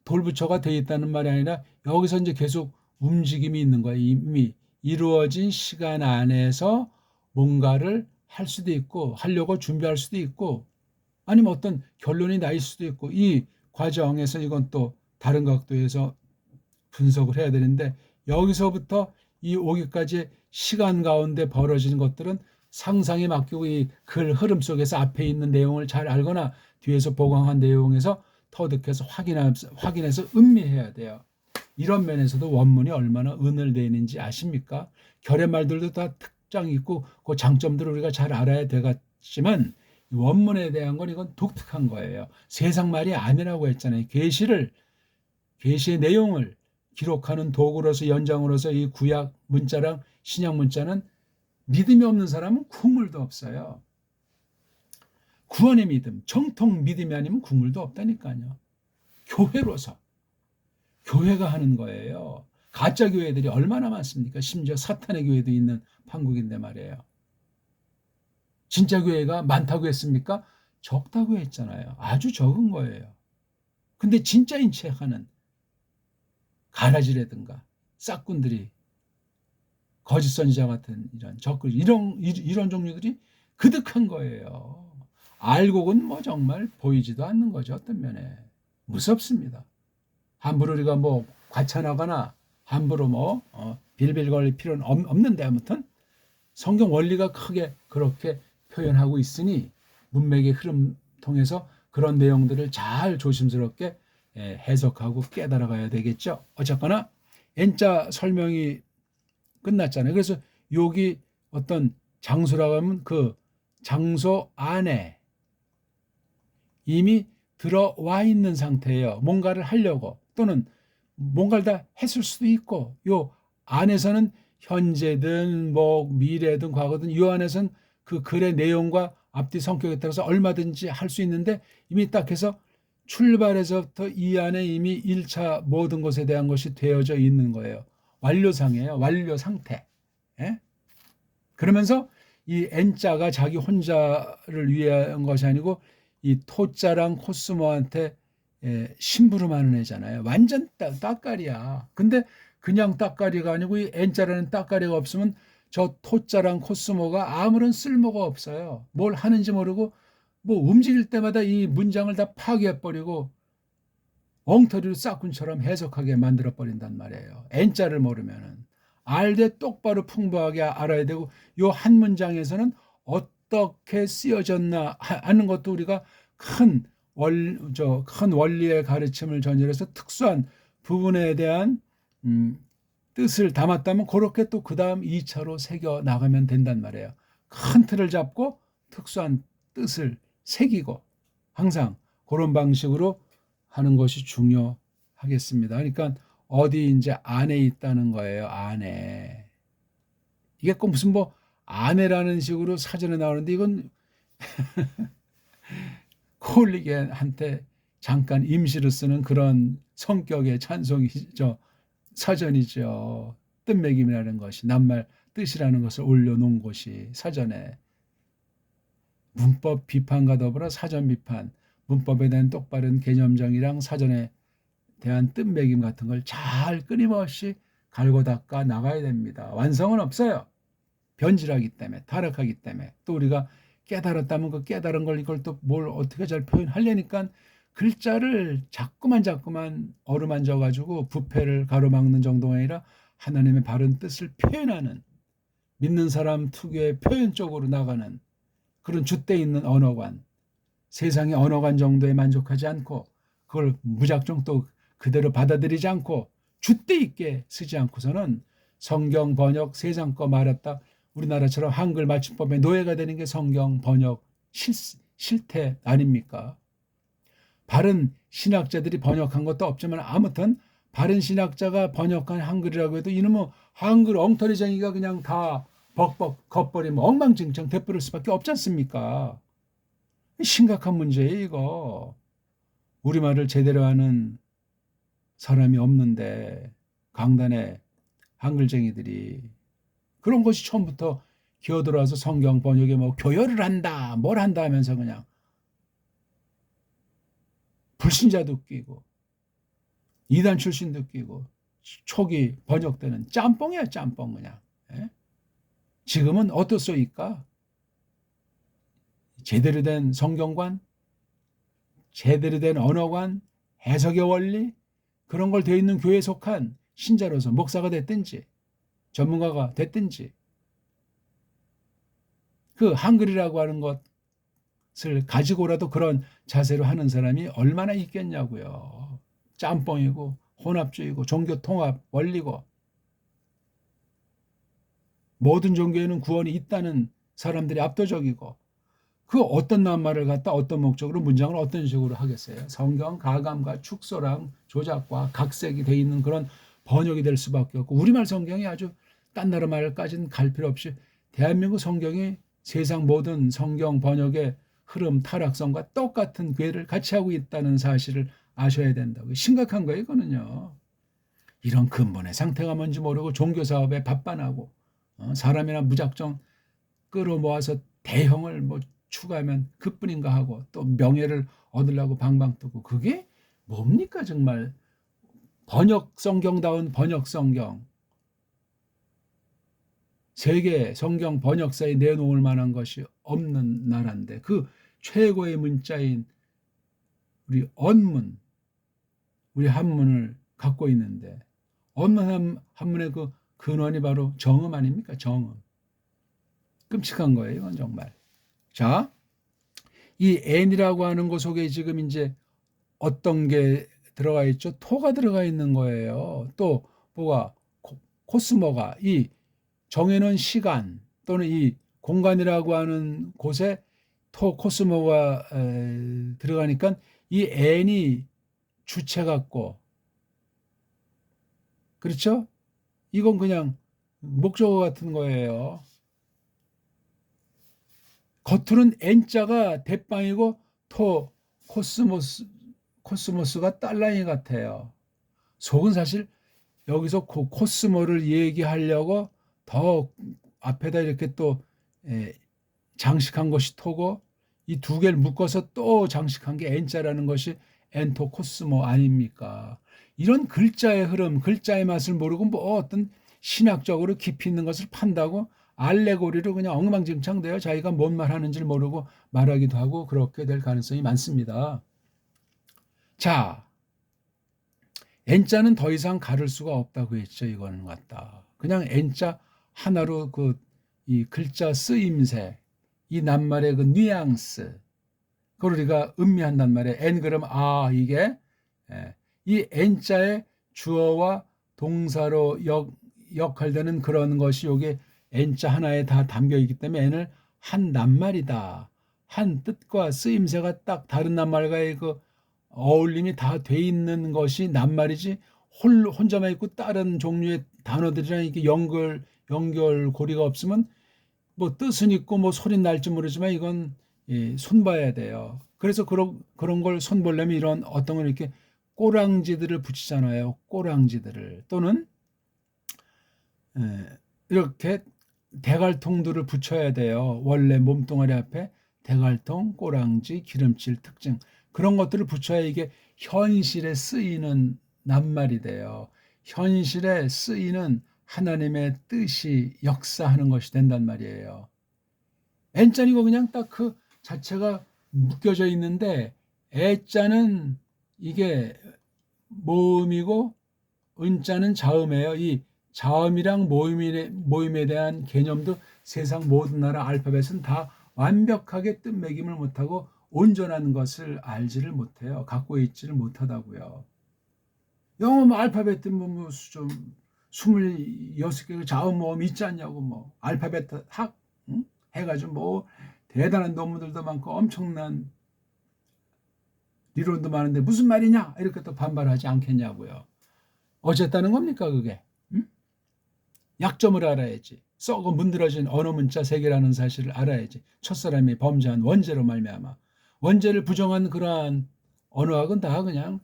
돌부처가 되어 있다는 말이 아니라 여기서 이제 계속 움직임이 있는 거예요. 이미 이루어진 시간 안에서 뭔가를 할 수도 있고 하려고 준비할 수도 있고 아니면 어떤 결론이 나 있을 수도 있고 이 과정에서 이건 또 다른 각도에서 분석을 해야 되는데 여기서부터 이 오기까지 시간 가운데 벌어지는 것들은 상상에 맡기고 이 글 흐름 속에서 앞에 있는 내용을 잘 알거나 뒤에서 보강한 내용에서 터득해서 확인해서 음미해야 돼요. 이런 면에서도 원문이 얼마나 은을 내는지 아십니까? 결의말들도 다 특장이 있고 그 장점들을 우리가 잘 알아야 되겠지만 원문에 대한 건 이건 독특한 거예요. 세상 말이 아니라고 했잖아요. 계시의 내용을 기록하는 도구로서 연장으로서 이 구약 문자랑 신약 문자는 믿음이 없는 사람은 국물도 없어요. 구원의 믿음, 정통 믿음이 아니면 국물도 없다니까요. 교회로서 교회가 하는 거예요. 가짜 교회들이 얼마나 많습니까? 심지어 사탄의 교회도 있는 판국인데 말이에요. 진짜 교회가 많다고 했습니까? 적다고 했잖아요. 아주 적은 거예요. 근데 진짜인 척하는 가라지라든가 싹꾼들이 거짓 선지자 같은 이런 종류들이 그득한 거예요. 알고는 뭐 정말 보이지도 않는 거죠. 어떤 면에 무섭습니다. 함부로 우리가 뭐 과찬하거나 함부로 뭐 빌빌거릴 필요는 없는데 아무튼 성경 원리가 크게 그렇게 표현하고 있으니 문맥의 흐름 통해서 그런 내용들을 잘 조심스럽게 해석하고 깨달아가야 되겠죠. 어쨌거나 N자 설명이 끝났잖아요. 그래서 여기 어떤 장소라고 하면 그 장소 안에 이미 들어와 있는 상태예요. 뭔가를 하려고 또는 뭔가를 다 했을 수도 있고 요 안에서는 현재든 뭐 미래든 과거든 요 안에서는 그 글의 내용과 앞뒤 성격에 따라서 얼마든지 할 수 있는데 이미 딱 해서 출발해서부터 이 안에 이미 1차 모든 것에 대한 것이 되어져 있는 거예요. 완료상이에요. 완료 상태. 예? 그러면서 이 N자가 자기 혼자를 위한 것이 아니고 이 토자랑 코스모한테 심부름하는 애잖아요. 완전 따까리야. 근데 그냥 따까리가 아니고 이 N자라는 따까리가 없으면 저 토자랑 코스모가 아무런 쓸모가 없어요. 뭘 하는지 모르고 뭐 움직일 때마다 이 문장을 다 파괴해버리고 엉터리로 싹군처럼 해석하게 만들어버린단 말이에요. N자를 모르면은. 알되 똑바로 풍부하게 알아야 되고 요 한 문장에서는 어떻게 쓰여졌나 하는 것도 우리가 큰 원리의 가르침을 전제해서 특수한 부분에 대한 뜻을 담았다면 그렇게 또 그 다음 2차로 새겨 나가면 된단 말이에요. 큰 틀을 잡고 특수한 뜻을 새기고 항상 그런 방식으로 하는 것이 중요하겠습니다. 그러니까 어디 이제 안에 있다는 거예요. 안에. 이게 꼭 무슨 뭐 아내라는 식으로 사전에 나오는데 이건 콜리게한테 잠깐 임시로 쓰는 그런 성격의 찬송이죠. 사전이죠. 뜻매김이라는 것이 낱말 뜻이라는 것을 올려놓은 것이 사전에 문법 비판과 더불어 사전 비판, 문법에 대한 똑바른 개념정의랑 사전에 대한 뜻매김 같은 걸 잘 끊임없이 갈고 닦아 나가야 됩니다. 완성은 없어요. 변질하기 때문에, 타락하기 때문에. 또 우리가 깨달았다면 그 깨달은 걸 이걸 또 뭘 어떻게 잘 표현하려니까 글자를 자꾸만 어루만져 가지고 부패를 가로막는 정도가 아니라 하나님의 바른 뜻을 표현하는 믿는 사람 특유의 표현적으로 나가는 그런 줏대 있는 언어관, 세상의 언어관 정도에 만족하지 않고 그걸 무작정 또 그대로 받아들이지 않고 줏대 있게 쓰지 않고서는 성경 번역 세상 거 말았다. 우리나라처럼 한글 맞춤법의 노예가 되는 게 성경 번역 실태 아닙니까? 바른 신학자들이 번역한 것도 없지만 아무튼 바른 신학자가 번역한 한글이라고 해도 이놈은 한글 엉터리쟁이가 그냥 다 벅벅 겉버리면 엉망진창 돼버릴 수밖에 없지 않습니까? 심각한 문제예요, 이거. 우리말을 제대로 하는 사람이 없는데 강단에 한글쟁이들이 그런 것이 처음부터 기어들어와서 성경 번역에 뭐 교열을 한다, 뭘 한다 하면서 그냥 불신자도 끼고 이단 출신도 끼고 초기 번역되는 짬뽕이야, 짬뽕 그냥. 예? 지금은 어떻소이까? 제대로 된 성경관, 제대로 된 언어관, 해석의 원리 그런 걸 되어 있는 교회에 속한 신자로서 목사가 됐든지 전문가가 됐든지 그 한글이라고 하는 것을 가지고라도 그런 자세로 하는 사람이 얼마나 있겠냐고요. 짬뽕이고 혼합주의고 종교통합 원리고 모든 종교에는 구원이 있다는 사람들이 압도적이고 그 어떤 낱말을 갖다 어떤 목적으로 문장을 어떤 식으로 하겠어요. 성경 가감과 축소랑 조작과 각색이 돼 있는 그런 번역이 될 수밖에 없고 우리말 성경이 아주 딴 나라 말까지는 갈 필요 없이 대한민국 성경이 세상 모든 성경 번역의 흐름 타락성과 똑같은 궤를 같이 하고 있다는 사실을 아셔야 된다고. 심각한 거예요, 이거는요. 이런 근본의 상태가 뭔지 모르고 종교사업에 밥반하고 사람이나 무작정 끌어모아서 대형을 뭐 추가하면 그뿐인가 하고 또 명예를 얻으려고 방방 뜨고 그게 뭡니까 정말. 번역 성경다운 번역 성경 세계 성경 번역사에 내놓을 만한 것이 없는 나라인데 그 최고의 문자인 우리 언문 우리 한문을 갖고 있는데 언문 한문의 그 근원이 바로 정음 아닙니까? 정음. 끔찍한 거예요, 이건 정말. 자, 이 n이라고 하는 것 속에 지금 이제 어떤 게 들어가 있죠? 토가 들어가 있는 거예요. 또 뭐가 코스모가 이 정해놓은 시간 또는 이 공간이라고 하는 곳에 토 코스모가 들어가니까 이 n이 주체 같고 그렇죠? 이건 그냥 목적어 같은 거예요. 겉으로는 n자가 대빵이고 토 코스모스가 딸랑이 같아요. 속은 사실 여기서 코스모를 얘기하려고 더 앞에다 이렇게 또 장식한 것이 토고 이 두 개를 묶어서 또 장식한 게 n자라는 것이 엔토 코스모 아닙니까? 이런 글자의 흐름, 글자의 맛을 모르고 뭐 어떤 신학적으로 깊이 있는 것을 판다고 알레고리로 그냥 엉망진창 되어 자기가 뭔 말 하는지를 모르고 말하기도 하고 그렇게 될 가능성이 많습니다. 자, n자는 더 이상 가를 수가 없다고 했죠. 이거는 같다. 그냥 n자 하나로 그 이 글자 쓰임새, 이 낱말의 그 뉘앙스, 그걸 우리가 음미한단 말이에요. n 그러면 이게 이 n자의 주어와 동사로 역할되는 그런 것이 여기 n자 하나에 다 담겨 있기 때문에 n을 한 낱말이다. 한 뜻과 쓰임새가 딱 다른 낱말과의 그 어울림이 다 돼 있는 것이 낱말이지 혼자만 있고 다른 종류의 단어들이랑 이렇게 연결고리가 없으면 뭐 뜻은 있고 뭐 소리는 날지 모르지만 이건 손봐야 돼요. 그래서 그런 걸 손보려면 이런 어떤 걸 이렇게 꼬랑지들을 붙이잖아요. 꼬랑지들을 또는 이렇게 대갈통들을 붙여야 돼요. 원래 몸뚱아리 앞에 대갈통, 꼬랑지, 기름칠 특징 그런 것들을 붙여야 이게 현실에 쓰이는 낱말이 돼요. 현실에 쓰이는 하나님의 뜻이 역사하는 것이 된단 말이에요. n자니고 그냥 딱 그 자체가 묶여져 있는데 애자는 이게 모음이고 은자는 자음이에요. 이 자음이랑 모임에 대한 개념도 세상 모든 나라 알파벳은 다 완벽하게 뜻매김을 못하고 온전한 것을 알지를 못해요. 갖고 있지를 못하다고요. 영어 뭐 알파벳 뭐 좀 26개 자음 모음 있지 않냐고 뭐 알파벳 학 응? 해가지고 뭐 대단한 논문들도 많고 엄청난理論도 많은데 무슨 말이냐 이렇게 또 반발하지 않겠냐고요. 어쨌다는 겁니까 그게? 응? 약점을 알아야지. 썩어 문드러진 언어 문자 세계라는 사실을 알아야지. 첫사람이 범죄한 원죄로 말미암아 원죄를 부정한 그러한 언어학은 다 그냥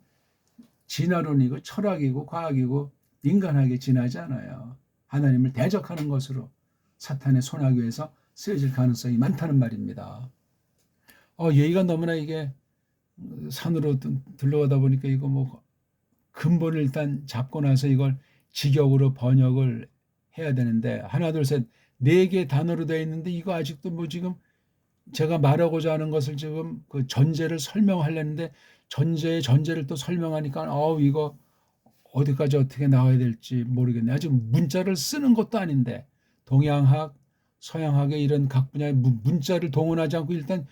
진화론이고 철학이고 과학이고 인간학에 지나지 않아요. 하나님을 대적하는 것으로 사탄의 손아귀 에서 쓰여질 가능성이 많다는 말입니다. 얘기가 너무나 이게 산으로 들러가다 보니까 이거 뭐 근본을 일단 잡고 나서 이걸 직역으로 번역을 해야 되는데 하나 둘 셋 네 개 단어로 되어 있는데 이거 아직도 뭐 지금 제가 말하고자 하는 것을 지금 그 전제를 설명하려는데 전제의 전제를 또 설명하니까 이거 어디까지 어떻게 나와야 될지 모르겠네. 아직 문자를 쓰는 것도 아닌데 동양학, 서양학의 이런 각 분야의 문자를 동원하지 않고 일단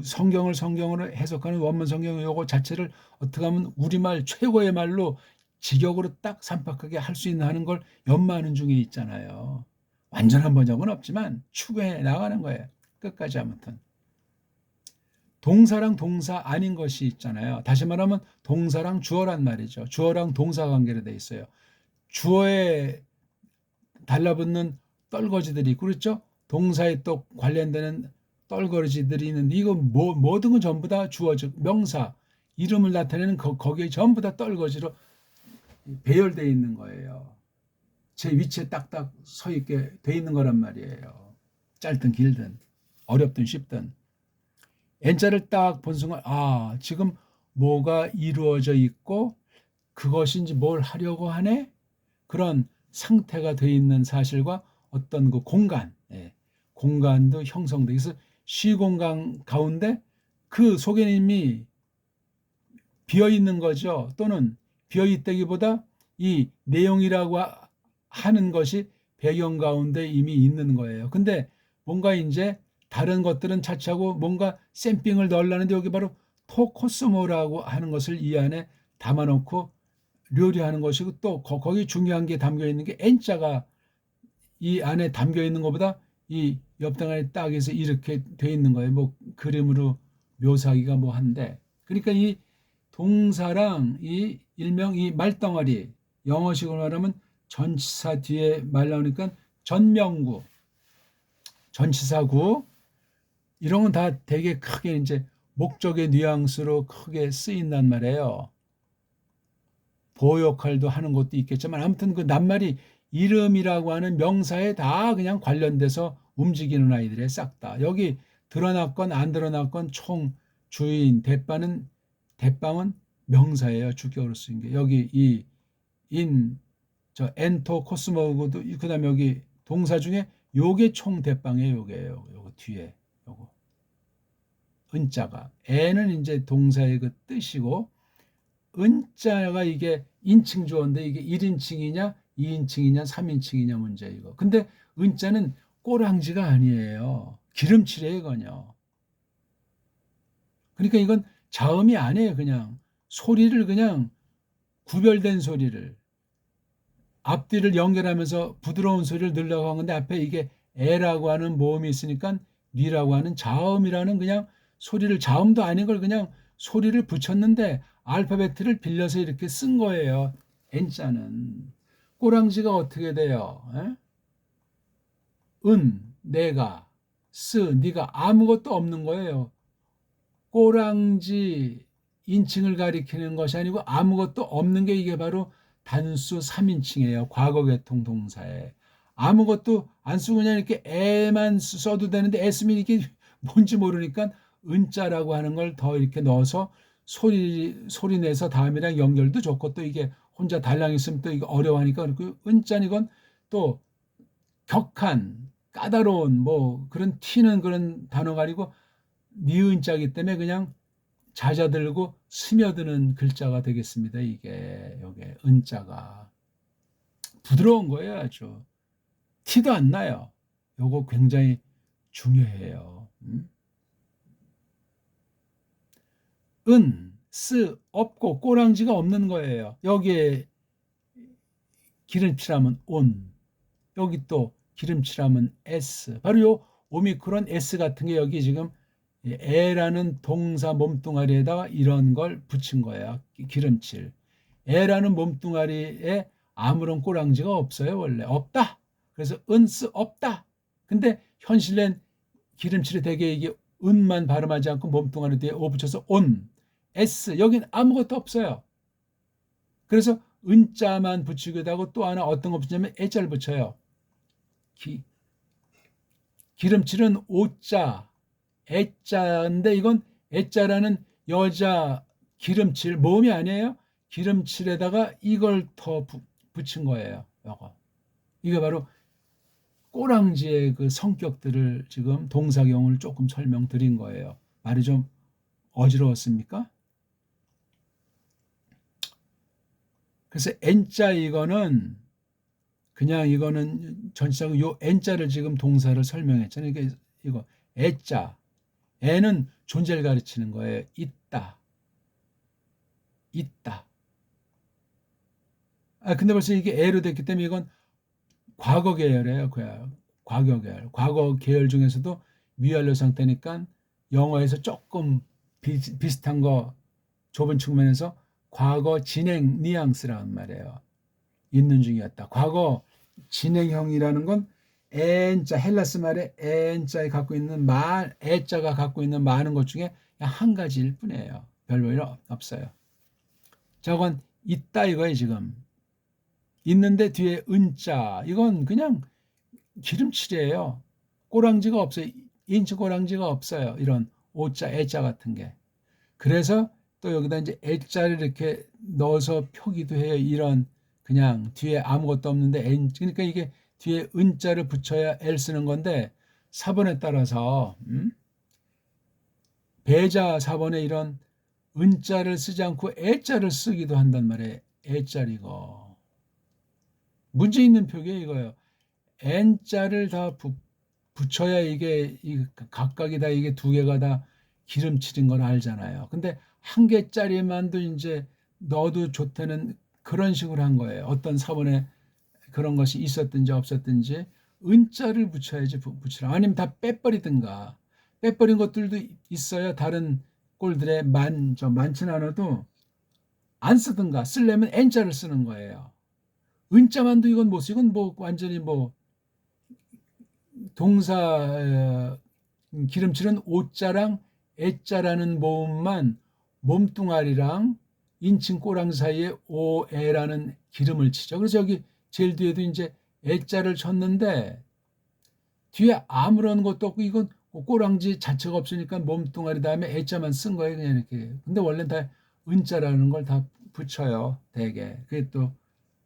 성경으로 해석하는 원문 성경 요거 자체를 어떻게 하면 우리말 최고의 말로 직역으로 딱 산박하게 할 수 있는 하는 걸 연마하는 중에 있잖아요. 완전한 번역은 없지만 추구해 나가는 거예요. 끝까지 아무튼. 동사랑 동사 아닌 것이 있잖아요. 다시 말하면 동사랑 주어란 말이죠. 주어랑 동사 관계로 돼 있어요. 주어에 달라붙는 떨거지들이 있고 그렇죠? 동사에 또 관련되는 떨거지들이 있는데 이거 모든 건 전부 다 주어 즉 명사 이름을 나타내는 거기에 전부 다 떨거지로 배열되어 있는 거예요. 제 위치에 딱딱 서 있게 돼 있는 거란 말이에요. 짧든 길든 어렵든 쉽든 N자를 딱 본 순간 지금 뭐가 이루어져 있고 그것이 이제 뭘 하려고 하네? 그런 상태가 되어 있는 사실과 어떤 그 공간, 공간도 형성돼 있어 시공간 가운데 그 속에는 이미 비어 있는 거죠. 또는 비어 있다기보다 이 내용이라고 하는 것이 배경 가운데 이미 있는 거예요. 근데 뭔가 이제 다른 것들은 차치하고 뭔가 샘핑을 넣으려는데 여기 바로 토코스모라고 하는 것을 이 안에 담아놓고 요리하는 것이고 또 거기 중요한 게 담겨 있는 게 N자가 이 안에 담겨 있는 것보다 이 옆당안에 딱 해서 이렇게 돼 있는 거예요. 뭐 그림으로 묘사하기가 뭐 한데 그러니까 이 동사랑 이 일명 이 말덩어리 영어식으로 말하면 전치사 뒤에 말 나오니까 전명구, 전치사구 이런 건 다 되게 크게 이제 목적의 뉘앙스로 크게 쓰인단 말이에요. 보호 역할도 하는 것도 있겠지만 아무튼 그 낱말이 이름이라고 하는 명사에 다 그냥 관련돼서 움직이는 아이들의 싹 다. 여기 드러났건 안 드러났건 총 주인 대빵은 명사예요. 주격으로 쓰인 게. 여기 엔토 코스모고도 그다음에 여기 동사 중에 요게 총 대빵이에요. 요거 뒤에 요거 은자가 애는 이제 동사의 그 뜻이고 은자가 이게 인칭 주어인데 이게 1인칭이냐 2인칭이냐 3인칭이냐 문제 이거. 근데 은자는 꼬랑지가 아니에요. 기름칠이에요 이건요. 그러니까 이건 자음이 아니에요. 그냥 소리를 그냥 구별된 소리를 앞뒤를 연결하면서 부드러운 소리를 넣으려고 한 건데 앞에 이게 에라고 하는 모음이 있으니까 니라고 하는 자음이라는 그냥 소리를 자음도 아닌 걸 그냥 소리를 붙였는데 알파벳을 빌려서 이렇게 쓴 거예요. N자는. 꼬랑지가 어떻게 돼요? 내가, 네가 아무것도 없는 거예요. 꼬랑지 인칭을 가리키는 것이 아니고 아무것도 없는 게 이게 바로 단수 3인칭이에요. 과거계통 동사에. 아무것도 안 쓰고 그냥 이렇게 애만 써도 되는데 애 쓰면 이게 뭔지 모르니까 은자라고 하는 걸 더 이렇게 넣어서 소리 내서 다음이랑 연결도 좋고 또 이게 혼자 달랑 있으면 또 이거 어려워하니까 그리고 은자는 이건 또 격한 까다로운 뭐 그런 튀는 그런 단어가 아니고 니은자이기 때문에 그냥 잦아들고 스며드는 글자가 되겠습니다. 이게 은자가 부드러운 거예요. 아주 티도 안 나요. 요거 굉장히 중요해요. 없고 꼬랑지가 없는 거예요. 여기에 기름칠하면 여기 또 기름칠하면 S. 바로 요 오미크론 S 같은 게 여기 지금 에라는 동사 몸뚱아리에다가 이런 걸 붙인 거예요. 기름칠. 애라는 몸뚱아리에 아무런 꼬랑지가 없어요. 원래 없다. 그래서 은스 없다. 근데 현실엔 기름칠에 대개 이게 은만 발음하지 않고 몸뚱아리 뒤에 오 붙여서 온, s 여긴 아무것도 없어요. 그래서 은자만 붙이기도 하고 또 하나 어떤 거 붙이냐면 애자를 붙여요. 기름칠은 오자, 애자인데 이건 애자라는 여자 기름칠 모음이 아니에요. 기름칠에다가 이걸 더 붙인 거예요. 이게 바로 꼬랑지의 그 성격들을 지금 동사경을 조금 설명드린 거예요. 말이 좀 어지러웠습니까? 그래서 N자 이거는 그냥 이거는 전치사고 요 N자를 지금 동사를 설명했잖아요. 이거 애자. 애는 존재를 가르치는 거예요. 있다. 있다. 근데 벌써 이게 애로 됐기 때문에 이건 과거 계열이에요. 과거 계열. 과거 계열 중에서도 미완료 상태니까 영어에서 조금 비슷한 거 좁은 측면에서 과거 진행 뉘앙스라는 말이에요. 있는 중이었다. 과거 진행형이라는 건 N자, 헬라스 말에 N자에 갖고 있는 애자가 갖고 있는 많은 것 중에 한 가지일 뿐이에요. 별로 일 없어요. 저건 있다 이거예요, 지금. 있는데 뒤에 은자. 이건 그냥 기름칠이에요. 꼬랑지가 없어요. 인치 꼬랑지가 없어요. 이런 오자, 애자 같은 게. 그래서 또 여기다 이제 애자를 이렇게 넣어서 표기도 해요. 이런 그냥 뒤에 아무것도 없는데 그러니까 이게 뒤에 은자를 붙여야 L 쓰는 건데 사본에 따라서 배자 사본에 이런 은자를 쓰지 않고 애자를 쓰기도 한단 말이에요. 애자리고 문제 있는 표기에 이거예요. N자를 다 붙여야 이게 각각이 다 이게 두 개가 다 기름칠인 걸 알잖아요. 근데 한 개짜리만도 이제 넣어도 좋다는 그런 식으로 한 거예요. 어떤 사본에 그런 것이 있었든지 없었든지 은자를 붙여야지 붙이라. 아니면 다 빼버리든가. 빼버린 것들도 있어요. 다른 꼴들에 많지는 않아도 안 쓰든가. 쓰려면 N자를 쓰는 거예요. 은자만도 이건 못 써. 이건 뭐 완전히 뭐 동사 기름칠은 오자랑 애자라는 모음만 몸뚱아리랑 인칭 꼬랑 사이에 오에라는 기름을 치죠. 그래서 여기 제일 뒤에도 이제 애자를 쳤는데 뒤에 아무런 것도 없고 이건 꼬랑지 자체가 없으니까 몸뚱아리 다음에 애자만 쓴 거예요. 그냥 이렇게. 근데 원래는 다 은자라는 걸 다 붙여요. 대개. 그게 또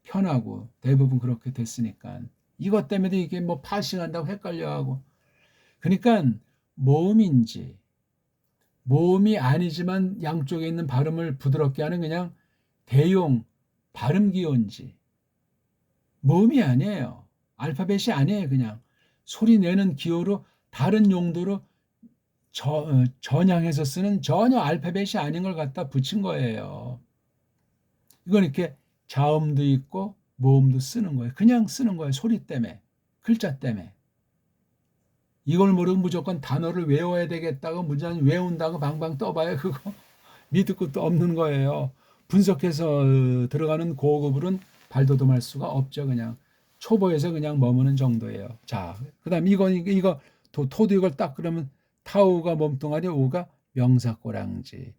편하고 대부분 그렇게 됐으니까. 이것 때문에도 이게 뭐 파싱한다고 헷갈려하고. 그러니까 모음인지 모음이 아니지만 양쪽에 있는 발음을 부드럽게 하는 그냥 대용 발음 기호인지 모음이 아니에요. 알파벳이 아니에요. 그냥 소리 내는 기호로 다른 용도로 전향해서 쓰는 전혀 알파벳이 아닌 걸 갖다 붙인 거예요. 이건 이렇게 자음도 있고 모음도 쓰는 거예요. 그냥 쓰는 거예요. 소리 때문에, 글자 때문에. 이걸 모르고 무조건 단어를 외워야 되겠다고 문장 외운다고 방방 떠봐요. 그거 믿을 것도 없는 거예요. 분석해서 들어가는 고급은 발돋움할 수가 없죠. 그냥 초보에서 그냥 머무는 정도예요. 자, 그다음 이거 토도 이걸 딱 그러면 타우가 몸뚱아리, 오가 명사 꼬랑지,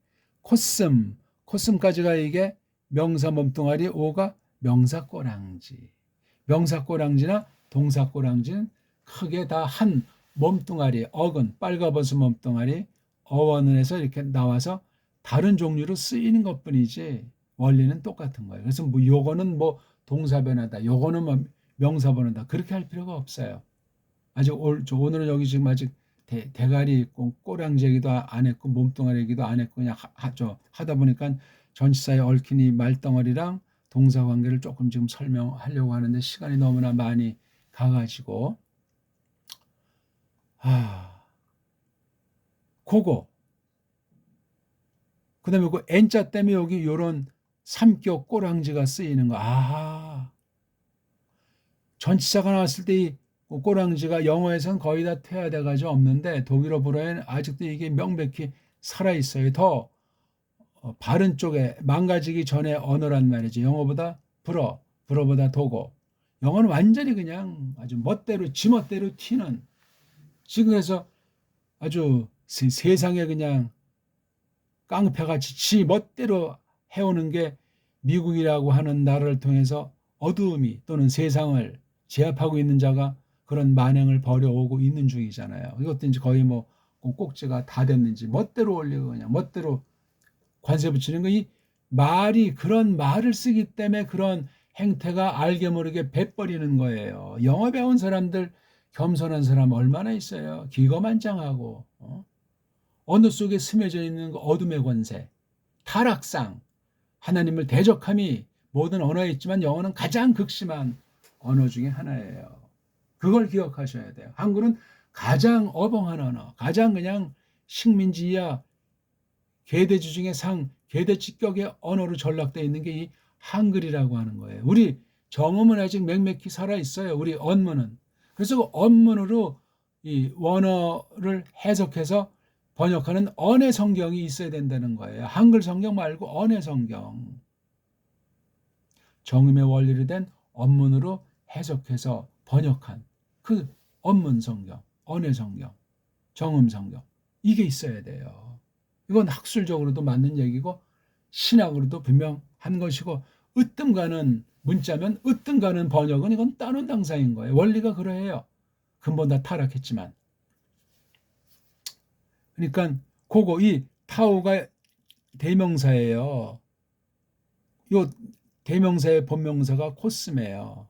코슴까지가 이게 명사 몸뚱아리, 오가 명사 꼬랑지. 명사 꼬랑지나 동사 꼬랑지는 크게 다 한 몸뚱아리, 어근, 빨가벗은 몸뚱아리, 어원에서 이렇게 나와서 다른 종류로 쓰이는 것뿐이지 원리는 똑같은 거예요. 그래서 뭐 요거는 뭐 동사 변화다, 요거는 뭐 명사 변화다 그렇게 할 필요가 없어요. 아직 오늘은 여기 지금 아직 대가리 있고 꼬랑지 얘기도 안 했고 몸뚱아리 얘기도 안 했고 그냥 하다 보니까 전치사에 얽힌 이 말덩어리랑 동사 관계를 조금 지금 설명하려고 하는데 시간이 너무나 많이 가가지고 그거 그다음에 그 N자 때문에 여기 요런 삼격 꼬랑지가 쓰이는 거. 전치사가 나왔을 때 이 꼬랑지가 영어에선 거의 다 퇴화돼가지고 없는데 독일어 불어에는 아직도 이게 명백히 살아있어요. 더 바른 쪽에 망가지기 전에 언어란 말이죠. 영어보다 불어보다 도고. 영어는 완전히 그냥 아주 멋대로 지멋대로 튀는, 지금 해서 아주 세상에 그냥 깡패같이 지 멋대로 해오는 게 미국이라고 하는 나라를 통해서 어두움이 또는 세상을 제압하고 있는 자가 그런 만행을 벌여오고 있는 중이잖아요. 이것도 이제 거의 뭐 꼭지가 다 됐는지 멋대로 올리고 그냥 멋대로 관세 붙이는 거, 이 말이 그런 말을 쓰기 때문에 그런 행태가 알게 모르게 배버리는 거예요. 영어 배운 사람들, 겸손한 사람 얼마나 있어요. 기거만장하고 언어 속에 스며져 있는 어둠의 권세, 타락상, 하나님을 대적함이 모든 언어에 있지만 영어는 가장 극심한 언어 중에 하나예요. 그걸 기억하셔야 돼요. 한글은 가장 어벙한 언어, 가장 그냥 식민지야 계대주 중에 계대직격의 언어로 전락되어 있는 게 이 한글이라고 하는 거예요. 우리 정음은 아직 맥맥히 살아 있어요. 우리 언문은. 그래서 그 언문으로 이 원어를 해석해서 번역하는 언의 성경이 있어야 된다는 거예요. 한글 성경 말고 언의 성경. 정음의 원리로 된 언문으로 해석해서 번역한 그 언문 성경, 언의 성경, 정음 성경. 이게 있어야 돼요. 이건 학술적으로도 맞는 얘기고 신학으로도 분명한 것이고, 으뜸 가는 문자면 으뜸 가는 번역은 이건 따놓은 당상인 거예요. 원리가 그러해요. 근본 다 타락했지만. 그러니까 그거 이 타오가 대명사예요. 요 대명사의 본명사가 코스메예요.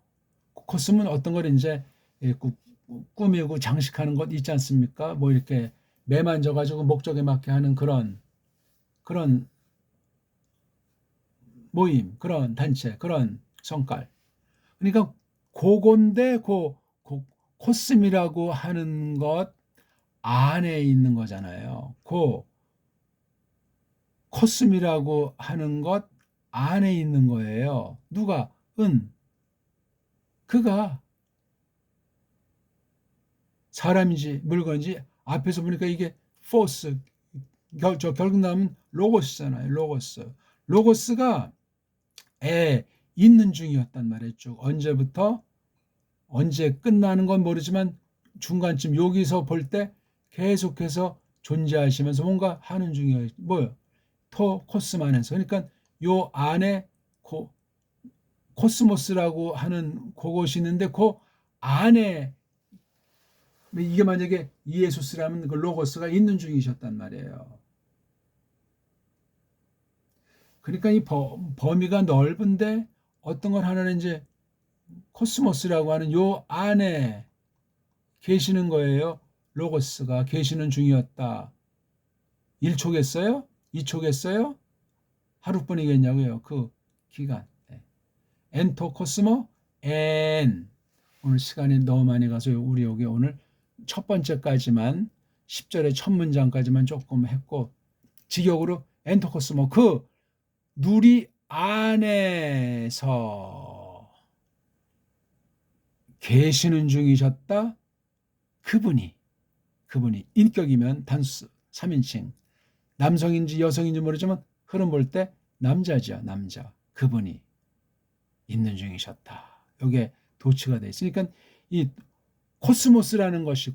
코스면 어떤 걸 이제 꾸미고 장식하는 것 있지 않습니까? 뭐 이렇게 매만져가지고 목적에 맞게 하는 그런 모임, 그런 단체, 그런 성깔. 그러니까 그건데 코스미라고 하는 것 안에 있는 거잖아요. 코스미라고 하는 것 안에 있는 거예요. 누가? 그가 사람인지 물건인지 앞에서 보니까 이게 포스, 결국 나오면 로고스잖아요. 로고스가 있는 중이었단 말이에요. 쭉 언제부터 언제 끝나는 건 모르지만 중간쯤 여기서 볼 때 계속해서 존재하시면서 뭔가 하는 중이에요. 뭐요? 코스만에서. 그러니까 요 안에 코스모스라고 하는 그것이 있는데 그 안에 이게 만약에 이에수스라면 그 로고스가 있는 중이셨단 말이에요. 그러니까 이 범위가 넓은데 어떤 걸 하나는 이제 코스모스라고 하는 요 안에 계시는 거예요. 로고스가 계시는 중이었다. 1초겠어요? 2초겠어요? 하루뿐이겠냐고요. 그 기간. 엔토 코스모 엔. 오늘 시간이 너무 많이 가서 우리 여기 오늘 첫 번째까지만 10절의 첫 문장까지만 조금 했고, 직역으로 엔토 코스모 그 누리 안에서 계시는 중이셨다. 그분이 인격이면 단수 3인칭, 남성인지 여성인지 모르지만 흐름 볼 때 남자죠. 남자. 그분이 있는 중이셨다. 이게 도치가 돼 있으니까 이 코스모스라는 것이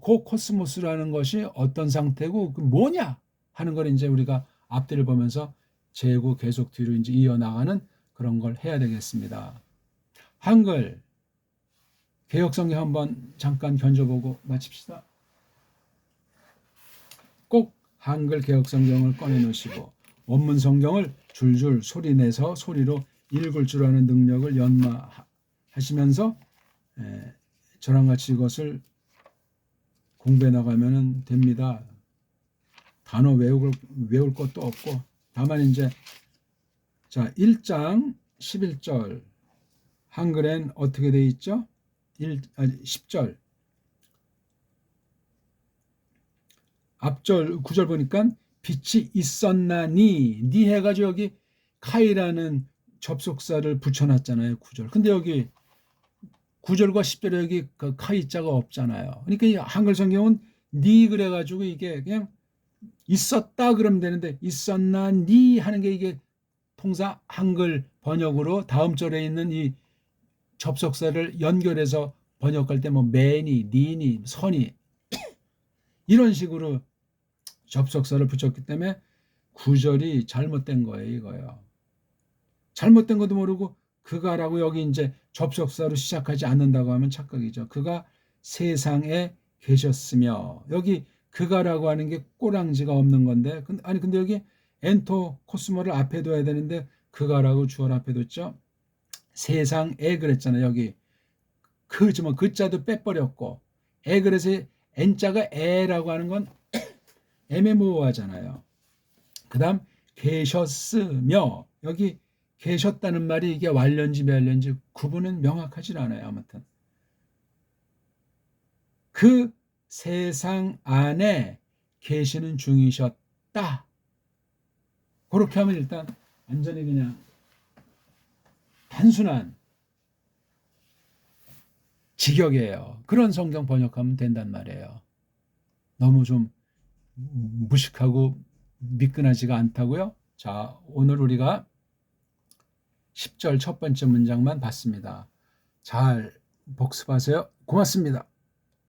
어떤 상태고 그 뭐냐 하는 걸 이제 우리가 앞뒤를 보면서 재고 계속 뒤로 이제 이어나가는 그런 걸 해야 되겠습니다. 한글 개역성경 한번 잠깐 견줘보고 마칩시다. 꼭 한글 개역성경을 꺼내 놓으시고 원문 성경을 줄줄 소리내서 소리로 읽을 줄 아는 능력을 연마하시면서 저랑 같이 이것을 공부해 나가면 됩니다. 단어 외울 것도 없고, 다만 이제 자 1장 11절 한글엔 어떻게 돼 있죠? 10절 앞절 9절 보니까 빛이 있었나니 니 해가지고 여기 카이라는 접속사를 붙여놨잖아요. 9절. 근데 여기 9절과 10절에 여기 그 카이자가 없잖아요. 그러니까 이 한글 성경은 니 그래가지고 이게 그냥 있었다 그러면 되는데 있었나 니 하는 게 이게 통사 한글 번역으로 다음 절에 있는 이 접속사를 연결해서 번역할 때 뭐 매니, 니니, 선이 이런 식으로 접속사를 붙였기 때문에 구절이 잘못된 거예요, 이거요. 잘못된 것도 모르고 그가라고 여기 이제 접속사로 시작하지 않는다고 하면 착각이죠. 그가 세상에 계셨으며 여기 그가라고 하는 게 꼬랑지가 없는 건데 아니 근데 여기 엔토 코스모를 앞에 둬야 되는데 그가라고 주어 앞에 뒀죠. 세상에 그랬잖아요. 여기 그 자도 빼버렸고 그래서 N자가 에라고 하는 건 애매모호하잖아요. 그 다음 계셨으며 여기 계셨다는 말이 이게 완료인지 매완료인지 구분은 명확하지 않아요. 아무튼 그 세상 안에 계시는 중이셨다. 그렇게 하면 일단 완전히 그냥 단순한 직역이에요. 그런 성경 번역하면 된단 말이에요. 너무 좀 무식하고 미끈하지가 않다고요? 자, 오늘 우리가 10절 첫 번째 문장만 봤습니다. 잘 복습하세요. 고맙습니다.